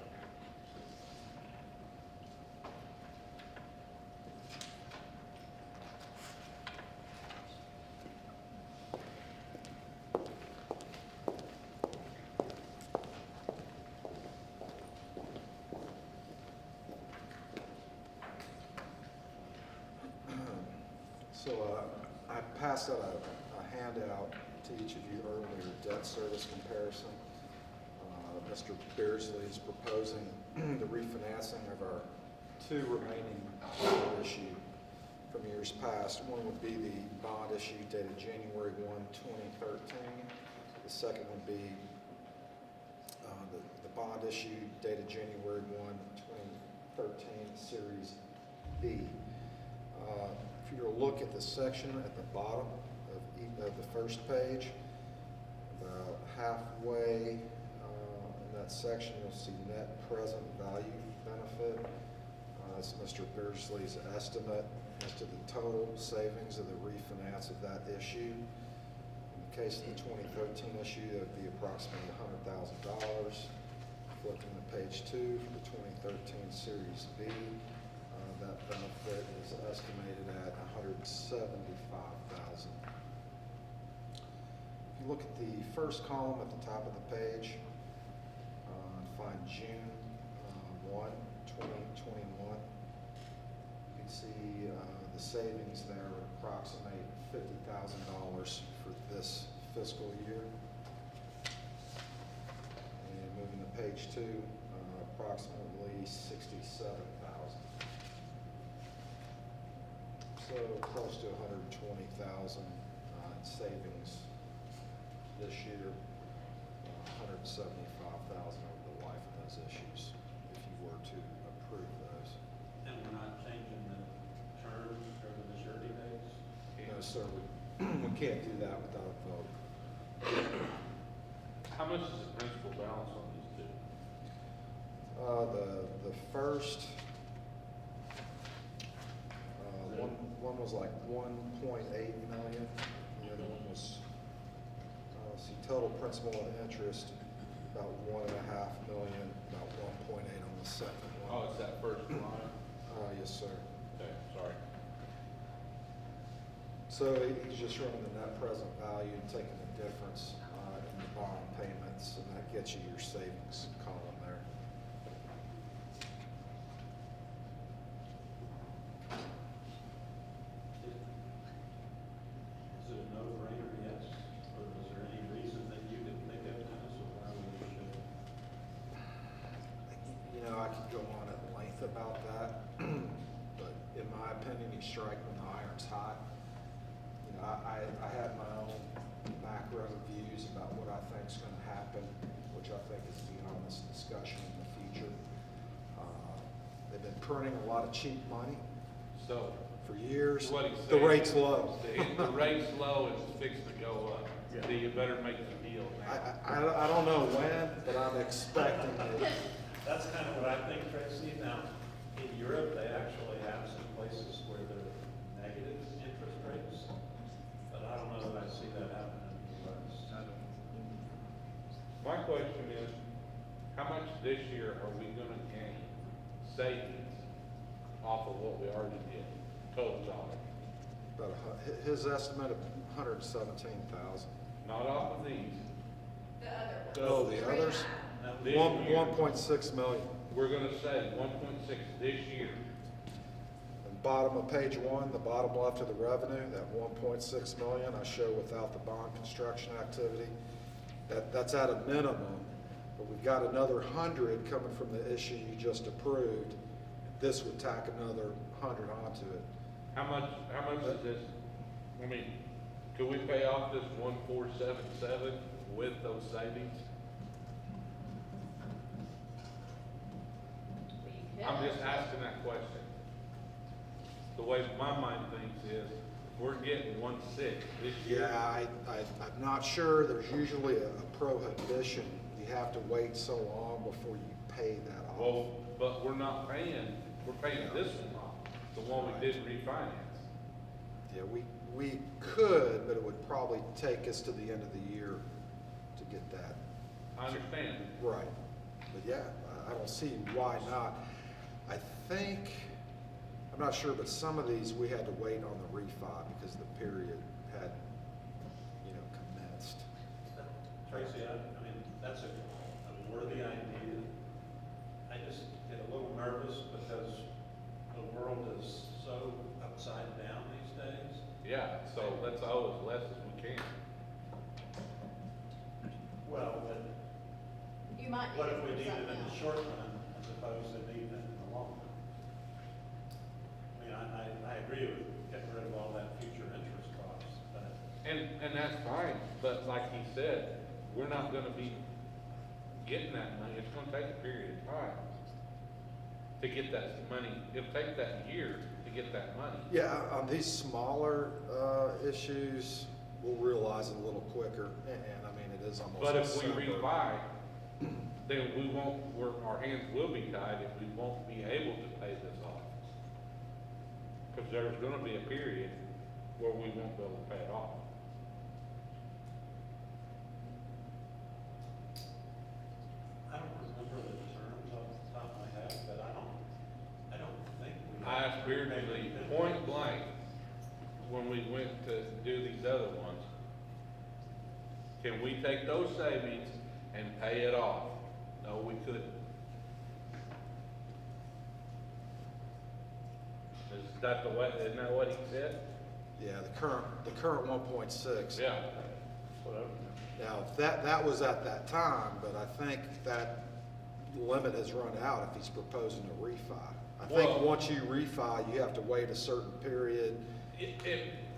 So I passed out a handout to each of you earlier, debt service comparison. Mr. Beardsley is proposing the refinancing of our two remaining bond issue from years past. One would be the bond issue dated January 1, 2013. The second would be the bond issue dated January 1, 2013, Series B. If you look at the section at the bottom of the first page, about halfway in that section, you'll see net present value benefit. That's Mr. Beardsley's estimate as to the total savings of the refinance of that issue. In the case of the 2013 issue, that would be approximately $100,000. Flipping to page 2 for the 2013 Series B, that benefit is estimated at $175,000. If you look at the first column at the top of the page, find June 1, 2021, you can see the savings there would approximate $50,000 for this fiscal year. And moving to page 2, approximately $67,000. So close to $120,000 in savings this year, $175,000 over the life of those issues, if you were to approve those. And we're not changing the term or the maturity dates? No, sir, we can't do that without a vote. How much is the principal balance on these two? The first, one was like 1.8 million, the other one was, see, total principal and interest, about 1.5 million, about 1.8 on the second one. Oh, it's that first line? Yes, sir. Okay, sorry. So he's just running the net present value and taking the difference in the bond payments, and that gets you your savings column there. Is it about that, but in my opinion, you strike when the iron's hot. You know, I have my own macro views about what I think's gonna happen, which I think is beyond this discussion in the future. They've been printing a lot of cheap money So, for years. what he's The saying rate's low. The rate's low and it's fixing to go up. Yeah. So you better make the deal now. I don't know when, but I'm expecting it. That's kind of what I think, Tracy. Now, in Europe, they actually have some places where there are negative interest rates, but I don't know that I see that happening in the US. My question is, how much this year are we gonna gain savings off of what we already did, total dollars? But his estimate of 117,000. Not off of these. The other one. Oh, the others? This year, 1.6 million. we're gonna save 1.6 this year. And bottom of page 1, the bottom left of the revenue, that 1.6 million I show without the bond construction activity. That's at a minimum, but we've got another 100 coming from the issue you just approved. This would tack another 100 onto it. How much is this? I mean, could we pay off this 1,477 with those savings? Well, you could. I'm just asking that question. The way my mind thinks is, we're getting 1.6 this year. Yeah, I'm not sure. There's usually a prohibition. You have to wait so long before you pay that off. Well, but we're not paying, we're paying this one off, the one we did refinance. Yeah, we could, but it would probably take us to the end of the year to get that. I understand. Right. But yeah, I don't see why not. I think, I'm not sure, but some of these we had to wait on the refi because the period had, commenced. Tracy, I mean, that's a worthy idea. I just get a little nervous because the world is so upside down these days. Yeah, so let's owe as less as we can. Well, but You might what if need we need it something in the else. short run as opposed to needing it in the long run? I mean, I agree with getting rid of all that future interest costs, but And that's fine, but like he said, we're not gonna be getting that money, it's gonna take a period of time to get that money, it'll take that year to get that money. Yeah, on these smaller issues, we'll realize it a little quicker, and I mean, it is almost. But if we December. refi, then we won't, our hands will be tied if we won't be able to pay this off. Cause there's gonna be a period where we won't be able to pay it off. I don't remember the terms off the top of my head, but I don't think we. I asked Beardsley point blank, when we went to do these other ones, can we take those savings and pay it off? No, we couldn't. Is that the way, isn't that what he said? Yeah, the current 1.6. Yeah. Now, that was at that time, but I think that limit has run out if he's proposing a refi. I think Well- once you refi, you have to wait a certain period.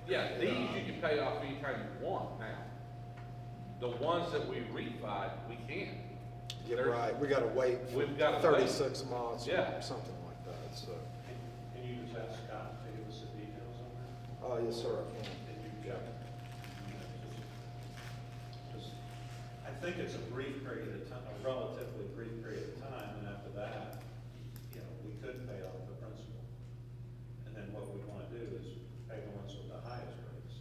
Yeah, these you can pay off anytime you want now. The ones that we refi, we can't. You're There's- right, we gotta wait for We've gotta wait. 36 months Yeah. or something like that, so. Can you just ask Scott to give us the details on that? Oh, yes, sir, I can. Can you check? Just, I think it's a brief period of time, a relatively brief period of time, and after that, we could pay off the principal. And then what we want to do is pay the ones with the highest rates.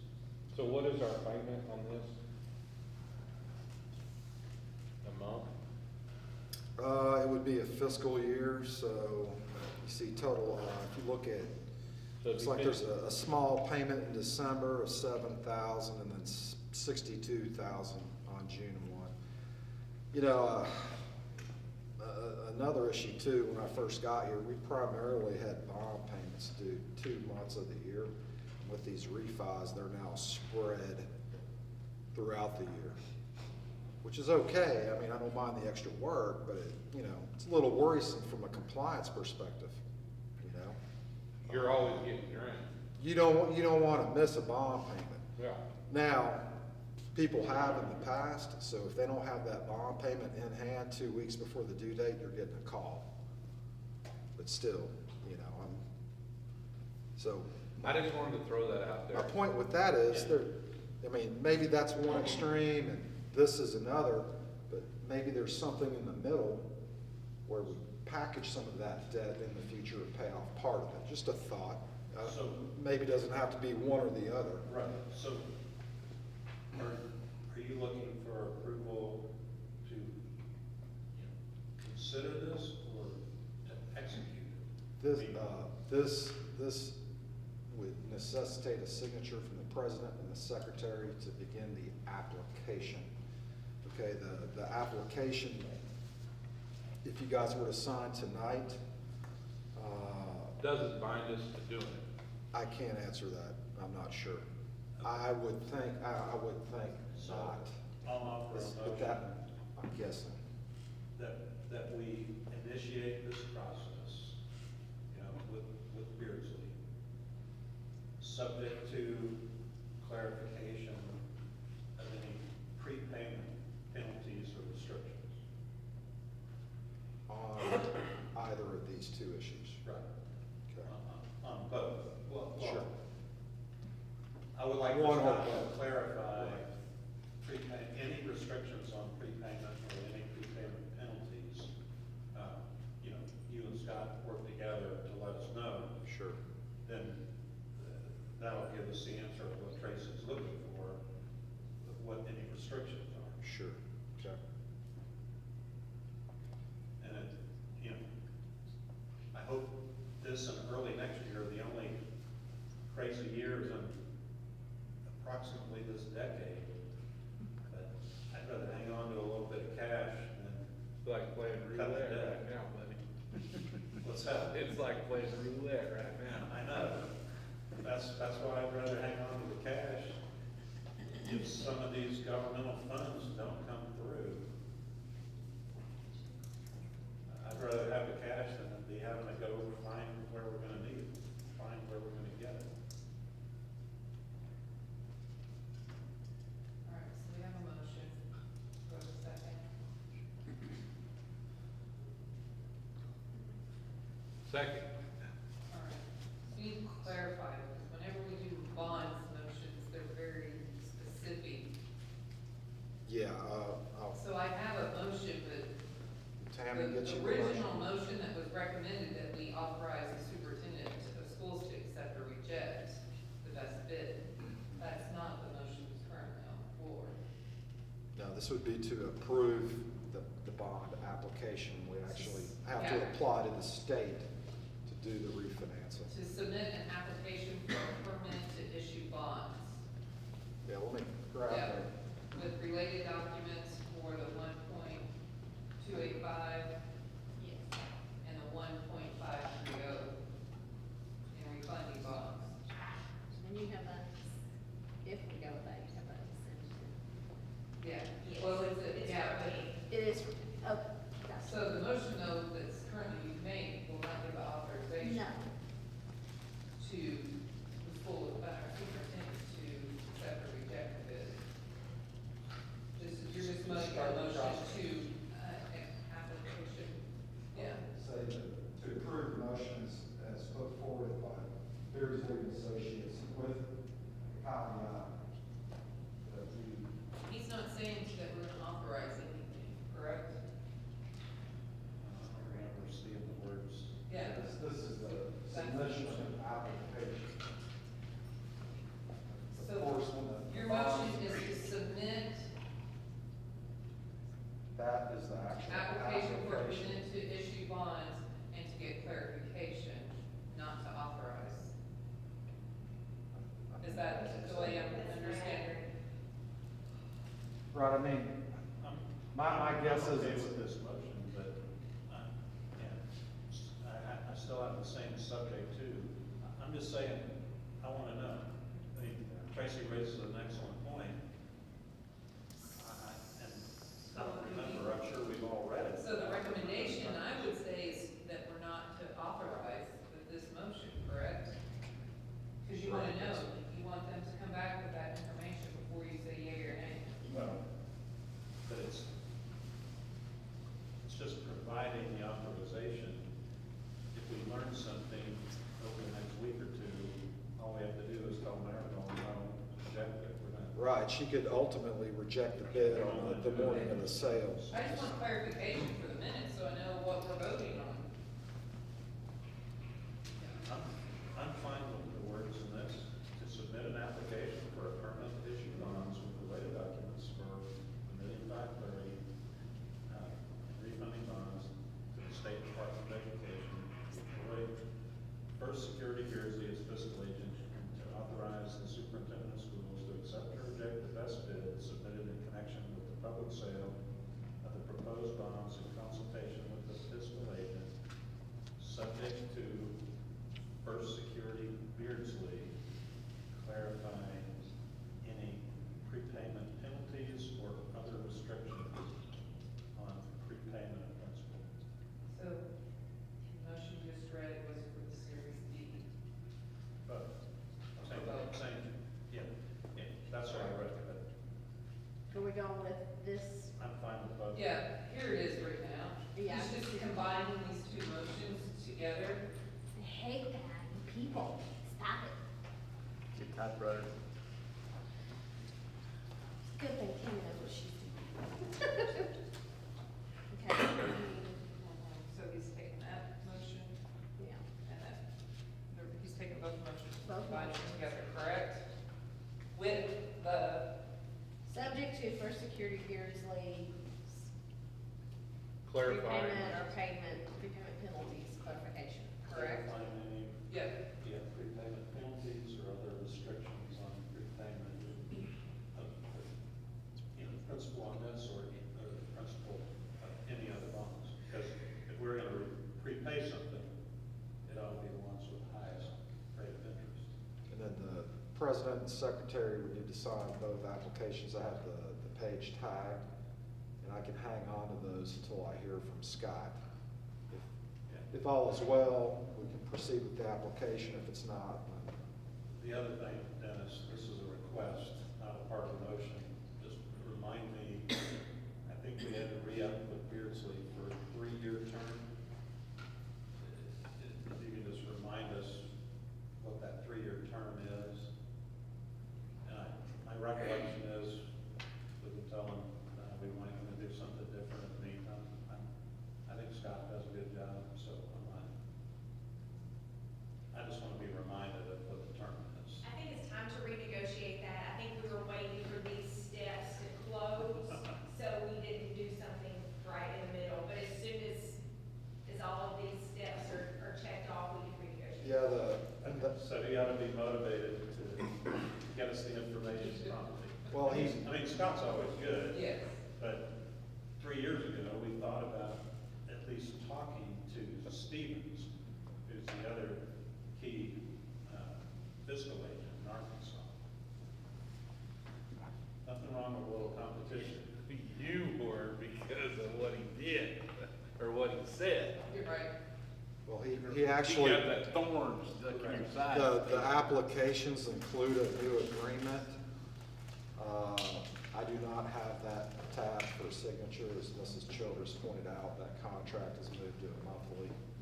So what is our payment on this? A month? It would be a fiscal year, so you see total, if you look at, So if looks you like pay- there's a small payment in December of 7,000 and then 62,000 on June 1. Another issue too, when I first got here, we primarily had bond payments due 2 months of the year. With these refis, they're now spread throughout the year, which is okay. I mean, I don't mind the extra work, but it's a little worrisome from a compliance compliance perspective, you know? You're always getting drained. You don't wanna miss a bond payment. Yeah. Now, people have in the past, so if they don't have that bond payment in hand 2 weeks before the due date, you're getting a call. But still, you know, so. I just wanted to throw that out there. My point with that is, maybe that's one extreme and this is another, but maybe there's something in the middle where we package some of that debt in the future and pay off part of it. Just a thought. So- Maybe it doesn't have to be one or the other. Right, so are you looking for approval to consider this or to execute it? This would necessitate a signature from the president and the secretary to begin the application. Okay, the application, if you guys were to sign tonight, Doesn't bind us to doing it. I can't answer that. I'm not sure. I would think not. I'll offer a But motion that, I'm guessing. that we initiate this process, you know, with Beardsley, subject to clarification of any prepayment penalties or restrictions. On either of these two issues. Right. Okay. On both. Well, Sure. I would like One to or both. clarify any restrictions on prepayment or any prepayment penalties. You know, you and Scott work together to let us know. Sure. Then that'll give us the answer of what Tracy's looking for, of what any restrictions are. Sure. Okay. And it, you know, I hope this and early next year are the only crazy years in approximately this decade. But I'd rather hang on to a little bit of cash than, It's like playing Cut the roulette debt. right now, buddy. what's that? It's like playing roulette right now. I know. That's why I'd rather hang on to the cash. If some of these governmental funds don't come through, I'd rather have the cash than be having to go find where we're gonna need it, find where we're gonna get it. All right, so we have a motion. Go to second. Second. All right, so you need to clarify, because whenever we do bonds motions, they're very specific. Yeah, So I have a motion, but Tammy, get you the the original motion. motion that was recommended that we authorize the superintendent of schools to accept or reject the best bid, that's not the motion that's currently on the floor. No, this would be to approve the bond application. We actually have to Yeah. apply to the state to do the refinancing. To submit an application for a permit to issue bonds. Yeah, let me grab Yeah, that. with related documents for the 1.285 and the 1.530 in refunding bonds. And you have a, if we go with that, you have a Yeah, Yes. well, it's a, It's yeah, already- but, It is, oh, that's. so the motion though that's currently being made will not give authorization No. to the school, superintendent to accept or reject the bid. You're just making a motion to, application, yeah. Say to approve the motions as put forward by Beardsley and Associates with caveat that we. He's not saying that we're gonna authorize anything, correct? I don't remember seeing the words. Yeah. This is the submission of an application. So, Of course, when the your bond- motion is to submit That is the actual application for application. permission to issue bonds and to get clarification, not to authorize. Is that the way I'm understanding? Right, I mean, my guess I'm is okay it's. with this motion, but, I still have the same subject too. I'm just saying, I wanna know. I mean, Tracy raises an excellent point. And I don't remember, I'm sure we've all read it. So the recommendation I would say is that we're not providing the authorization, if we learn something over the next week or two, all we have to do is tell Marilyn, no, reject it, we're gonna. Right, she could ultimately reject the bid on the morning of the sale. I just want clarification for the minutes, so I know what we're voting on. I'm fine with the words in this, to submit an application for a permanent issue bonds with related documents for $1,530,000 refunding bonds to the State Department of Education. First Security Beardsley as fiscal agent and to authorize the superintendent of schools to accept or reject the best bid submitted in connection with the public sale of the proposed bonds in consultation with the fiscal agent, subject to First Security Beardsley clarifying any prepayment penalties or other restrictions on prepayment of principal. So, the motion you just read was for the Series D. But, I'm saying, yeah, that's what I read, but Are we going with this? I'm fine with both. Yeah, here it is right now. Yeah. He's just combining these two motions together. I hate that. People, stop it. Get typewriter. Good thing Kim knows what she's doing. Okay. So he's taking that motion Yeah. and then, he's taking both motions, Both combining them motions. together, correct? With the, Subject to First Security Beardsley's Clarifying. prepayment penalties clarification, correct? Clarifying any, yeah, prepayment penalties or other restrictions on prepayment of, principal on this or principal of any other bonds. Because if we're gonna prepay something, it ought to be the ones with the highest rate of interest. And then the president and secretary would need to sign both applications. I have the page tagged, and I can hang on to those until I hear from Scott. If all is well, we can proceed with the application. If it's not, then The other thing, Dennis, this is a request, not a part of the motion. Just remind me, I think we had to re-up with Beardsley for a 3-year term. If you can just remind us what that 3-year term is. And my recollection is, we can tell them, we might want to do something different in the meantime. I think Scott does a good job, so I just want to be reminded of what the term is. I think it's time to renegotiate that. I think we were waiting for these steps to close, so we didn't do something right in the middle. But as soon as all of these steps are checked off, we can renegotiate. yeah, So he ought to be motivated to get us the information promptly. well, I mean, Scott's always good. yes. But 3 years ago, we thought about at least talking to Stevens, who's the other key fiscal agent in Arkansas. Nothing wrong with a little competition. You were because of what he did, or what he said. You're right. well, he actually, You got that thorn stuck in your side. the applications include a new agreement. I do not have that tab for signature, as Mrs. Childers pointed out. That contract is moved to a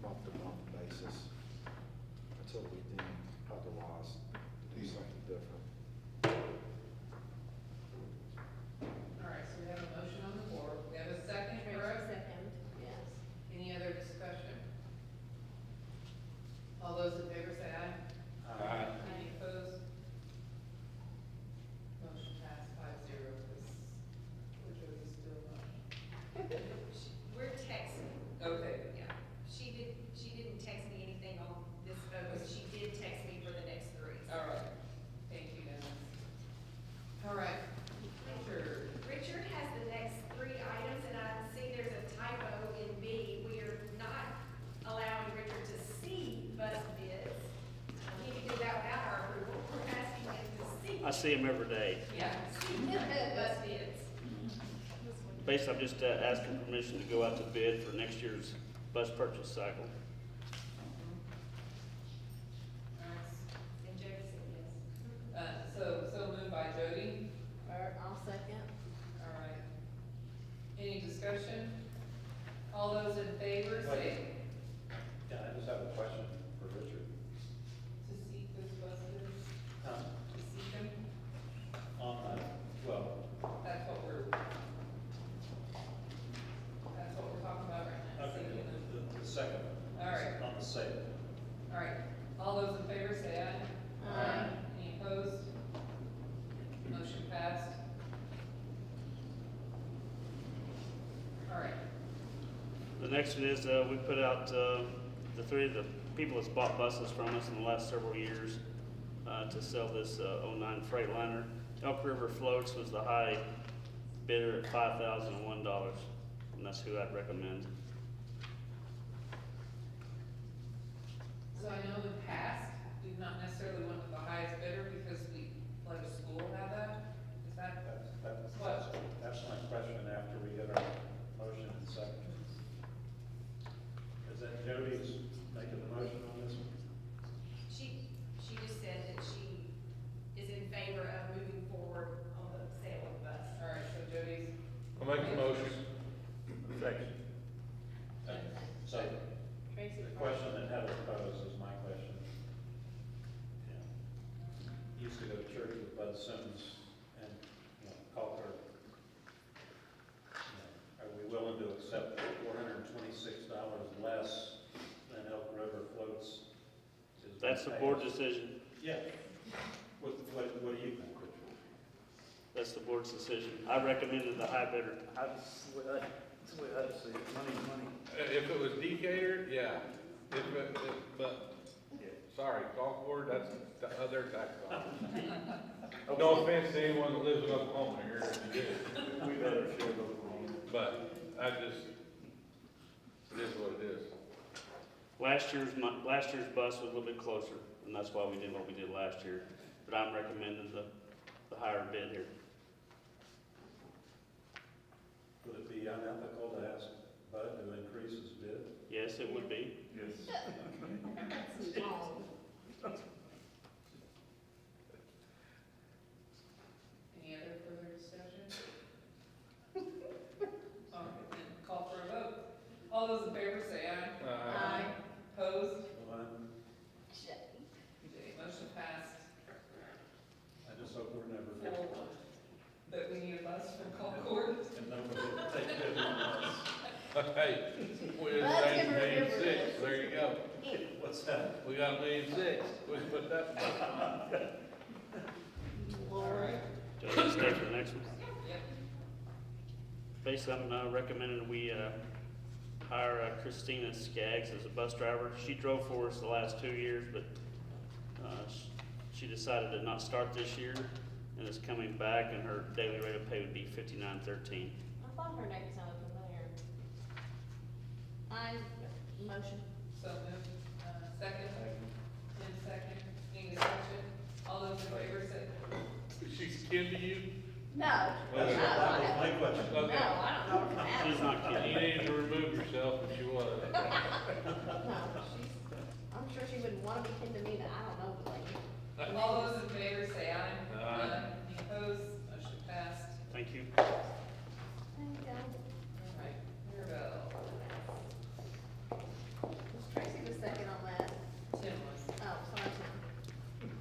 month-to-month basis until we deem otherwise to do something different. All right, so we have a motion on the floor. We have a second, correct? Second, yes. Any other discussion? All those in favor say aye. Aye. Any opposed? Motion passed 5-0, because Jody's still not. We're texting. Okay. Yeah. She didn't text me anything on this vote, but she did text me for the next 3. All right. Thank you, Dennis. All right. Richard. Richard has the next 3 items, and I see there's a typo in B. We are not allowing Richard to see bus bids. He can do that without our approval. We're asking him to see. I see them every day. Yeah. See bus bids. Basically, I'm just asking permission to go out to bid for next year's bus purchase cycle. All right. And Jody said yes. So moved by Jody. Or I'll second. All right. Any discussion? All those in favor, say Yeah, I just have a question for Richard. to seat those buses, Um, to seat them. Well, That's what we're talking about right now. okay, seating them. the second one. All right. On the sale. All right, all those in favor say aye. Aye. Any opposed? Motion passed. All right, The next one is, we put out, the three of the people that's bought buses from us in the last several years, to sell this, 09 Freightliner. Elk River Floats was the high bidder at $5,001, and that's who I'd recommend. so I know in the past, we've not necessarily went with the highest bidder because we let a school have that. Is that, That's my question after we get our motion in second. Is that Jody's making the motion on this one? She just said that she is in favor of moving forward on the sale of the bus. all right, so Jody's. I'll make the motion. Second. So, Tracy. the question that Heather posed is my question. Yeah. Used to go to church with Bud Simmons and, call her. Are we willing to accept $426 less than Elk River Floats? That's the board decision. Yeah. What do you think, Richard? That's the board's decision. I recommended the high bidder. That's the way I see it, money's money. If it was Decatur, yeah. But, sorry, golf board, that's their tax dollars. No offense to anyone that lives in Oklahoma here, if you did. We better share those wrongs. But it is what it is. Last year's bus was a little bit closer, and that's why we did what we did last year. But I'm recommending the higher bid here. Would it be unethical to ask Bud to increase his bid? Yes, it would be. Yes. Any other further discussion? All right, then call for a vote. All those in favor say aye. Aye. Opposed? Well, Okay, motion passed I just hope we're never 4-1. That we need a bus from Concord. and nobody will take bid on us. Hey, we're Let's saying give her a $1,600,000, difference. there you go. What's that? We got $1,600,000, we can put that in. All right. Do you want to stay for the next one? Yep. Basically, I'm recommending we hire Christina Skaggs as a bus driver. She drove for us the last 2 years, but she decided to not start this year and is coming back, and her daily rate of pay would be $59.13. I thought her name sounded familiar. I motion. So moved. Second? Tim, second. Any discussion? All those in favor say, She's kin to you? No. That was my question. No, Okay. I don't know her from Adam. She's not You kidding. needed to remove yourself if she was. No, I'm sure she wouldn't want to be kin to me that I don't know the lady. all those in favor say aye. Aye. Any opposed? Motion passed. Thank you. Thank God. All right, Mirabelle. Was Tracy the second on that? Tim was. Oh, sorry, Tim.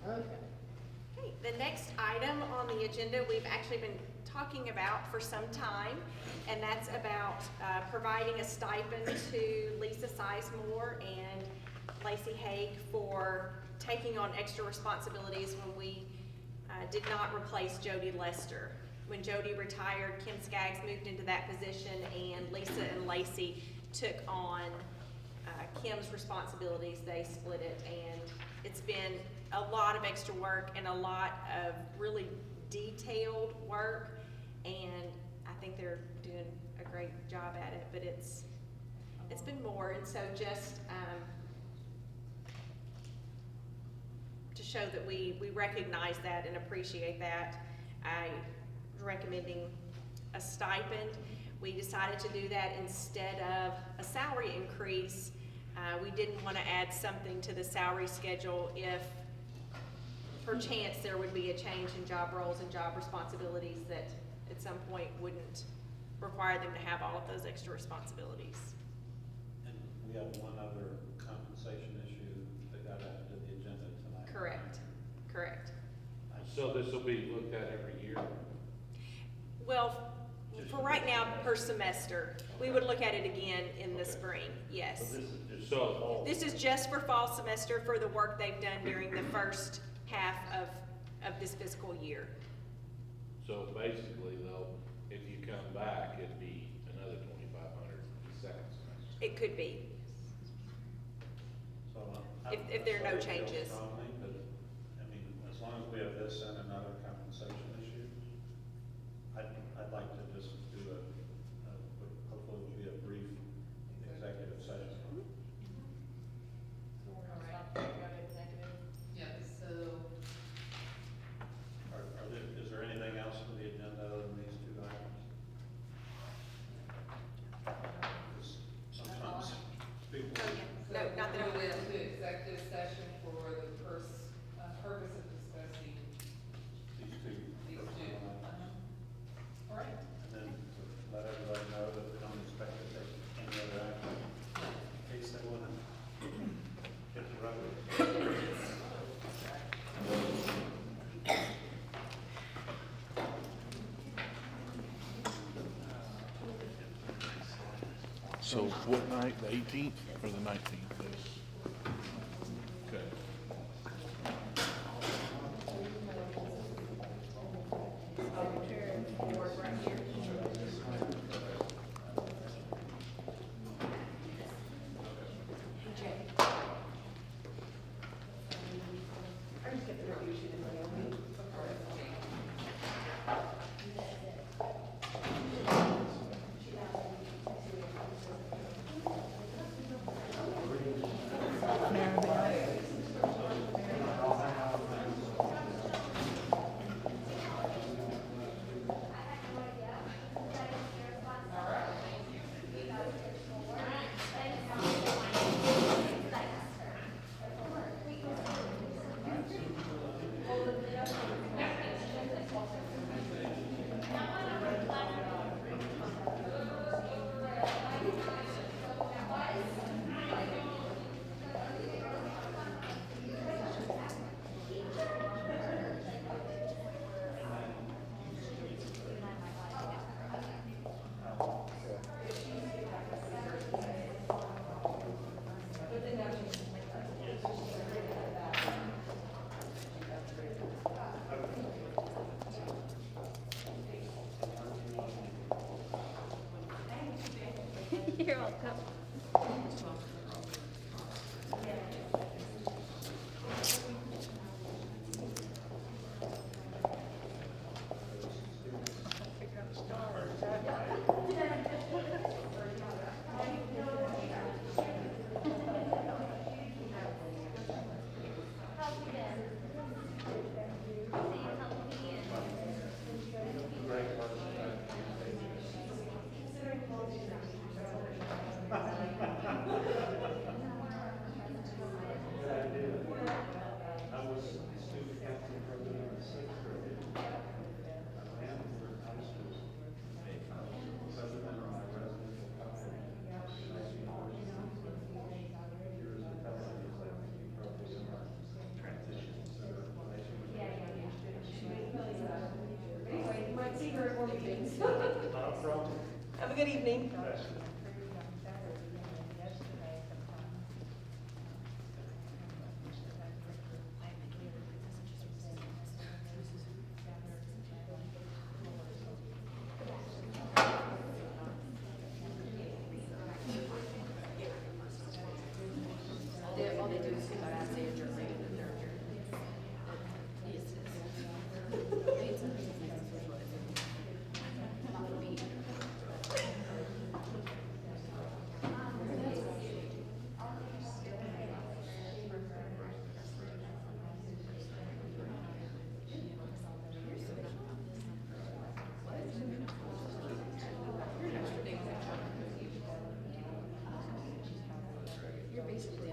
Okay. Okay, the next item on the agenda, we've actually been talking about for some time, and that's about providing a stipend to Lisa Sizemore and Lacey Haig for taking on extra responsibilities when we did not replace Jody Lester. When Jody retired, Kim Skaggs moved into that position, and Lisa and Lacey took on Kim's responsibilities. They split it, and it's been a lot of extra work and a lot of really detailed work, and I think they're doing a great job at it, but it's been more, and so just to show that we recognize that and appreciate that, I'm recommending a stipend. We decided to do that instead of a salary increase. We didn't want to add something to the salary schedule if perchance there would be a change in job roles and job responsibilities that at some point wouldn't require them to have all of those extra responsibilities. And we have one other compensation issue that got added to the agenda tonight. Correct, correct. So this will be looked at every year? Well, for right now, per semester, we would look at it again in the Okay. spring, yes. So this is just so. This is just for fall semester for the work they've done during the first half of this fiscal year. So basically though, if you come back, it'd be another 2,500 the second semester. It could be. So, If there are no I feel changes. strongly, but, I mean, as long as we have this and another compensation issue, I'd like to just do hopefully it'll be a brief executive session. Yeah, so, Is there anything else on the agenda other than these two items? 'Cause sometimes people. No, not that I'm we aware went of. into executive session for the purpose of discussing These two. these two. All right. And then to let everybody know that we don't expect to take any other action in case they want to hit the road. So what night, the 18th or the 19th? Okay. You're welcome. How's it been? See, healthy I was student captain president of the sixth grade. I ran for high school. President of my residential college. Nice university. Years of company executive program. Transition center. Not a problem. Have a good evening. All they do is say adjournment and they're adjourned. Not for me. You're basically.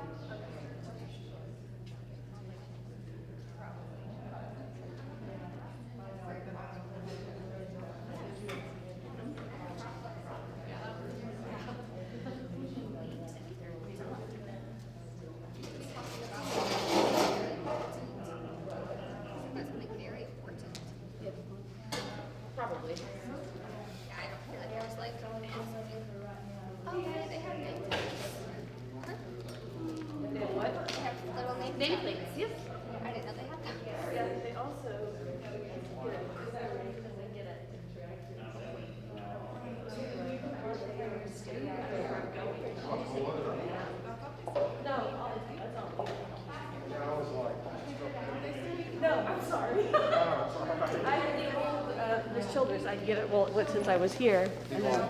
Children's, I get it, well, since I was here, and then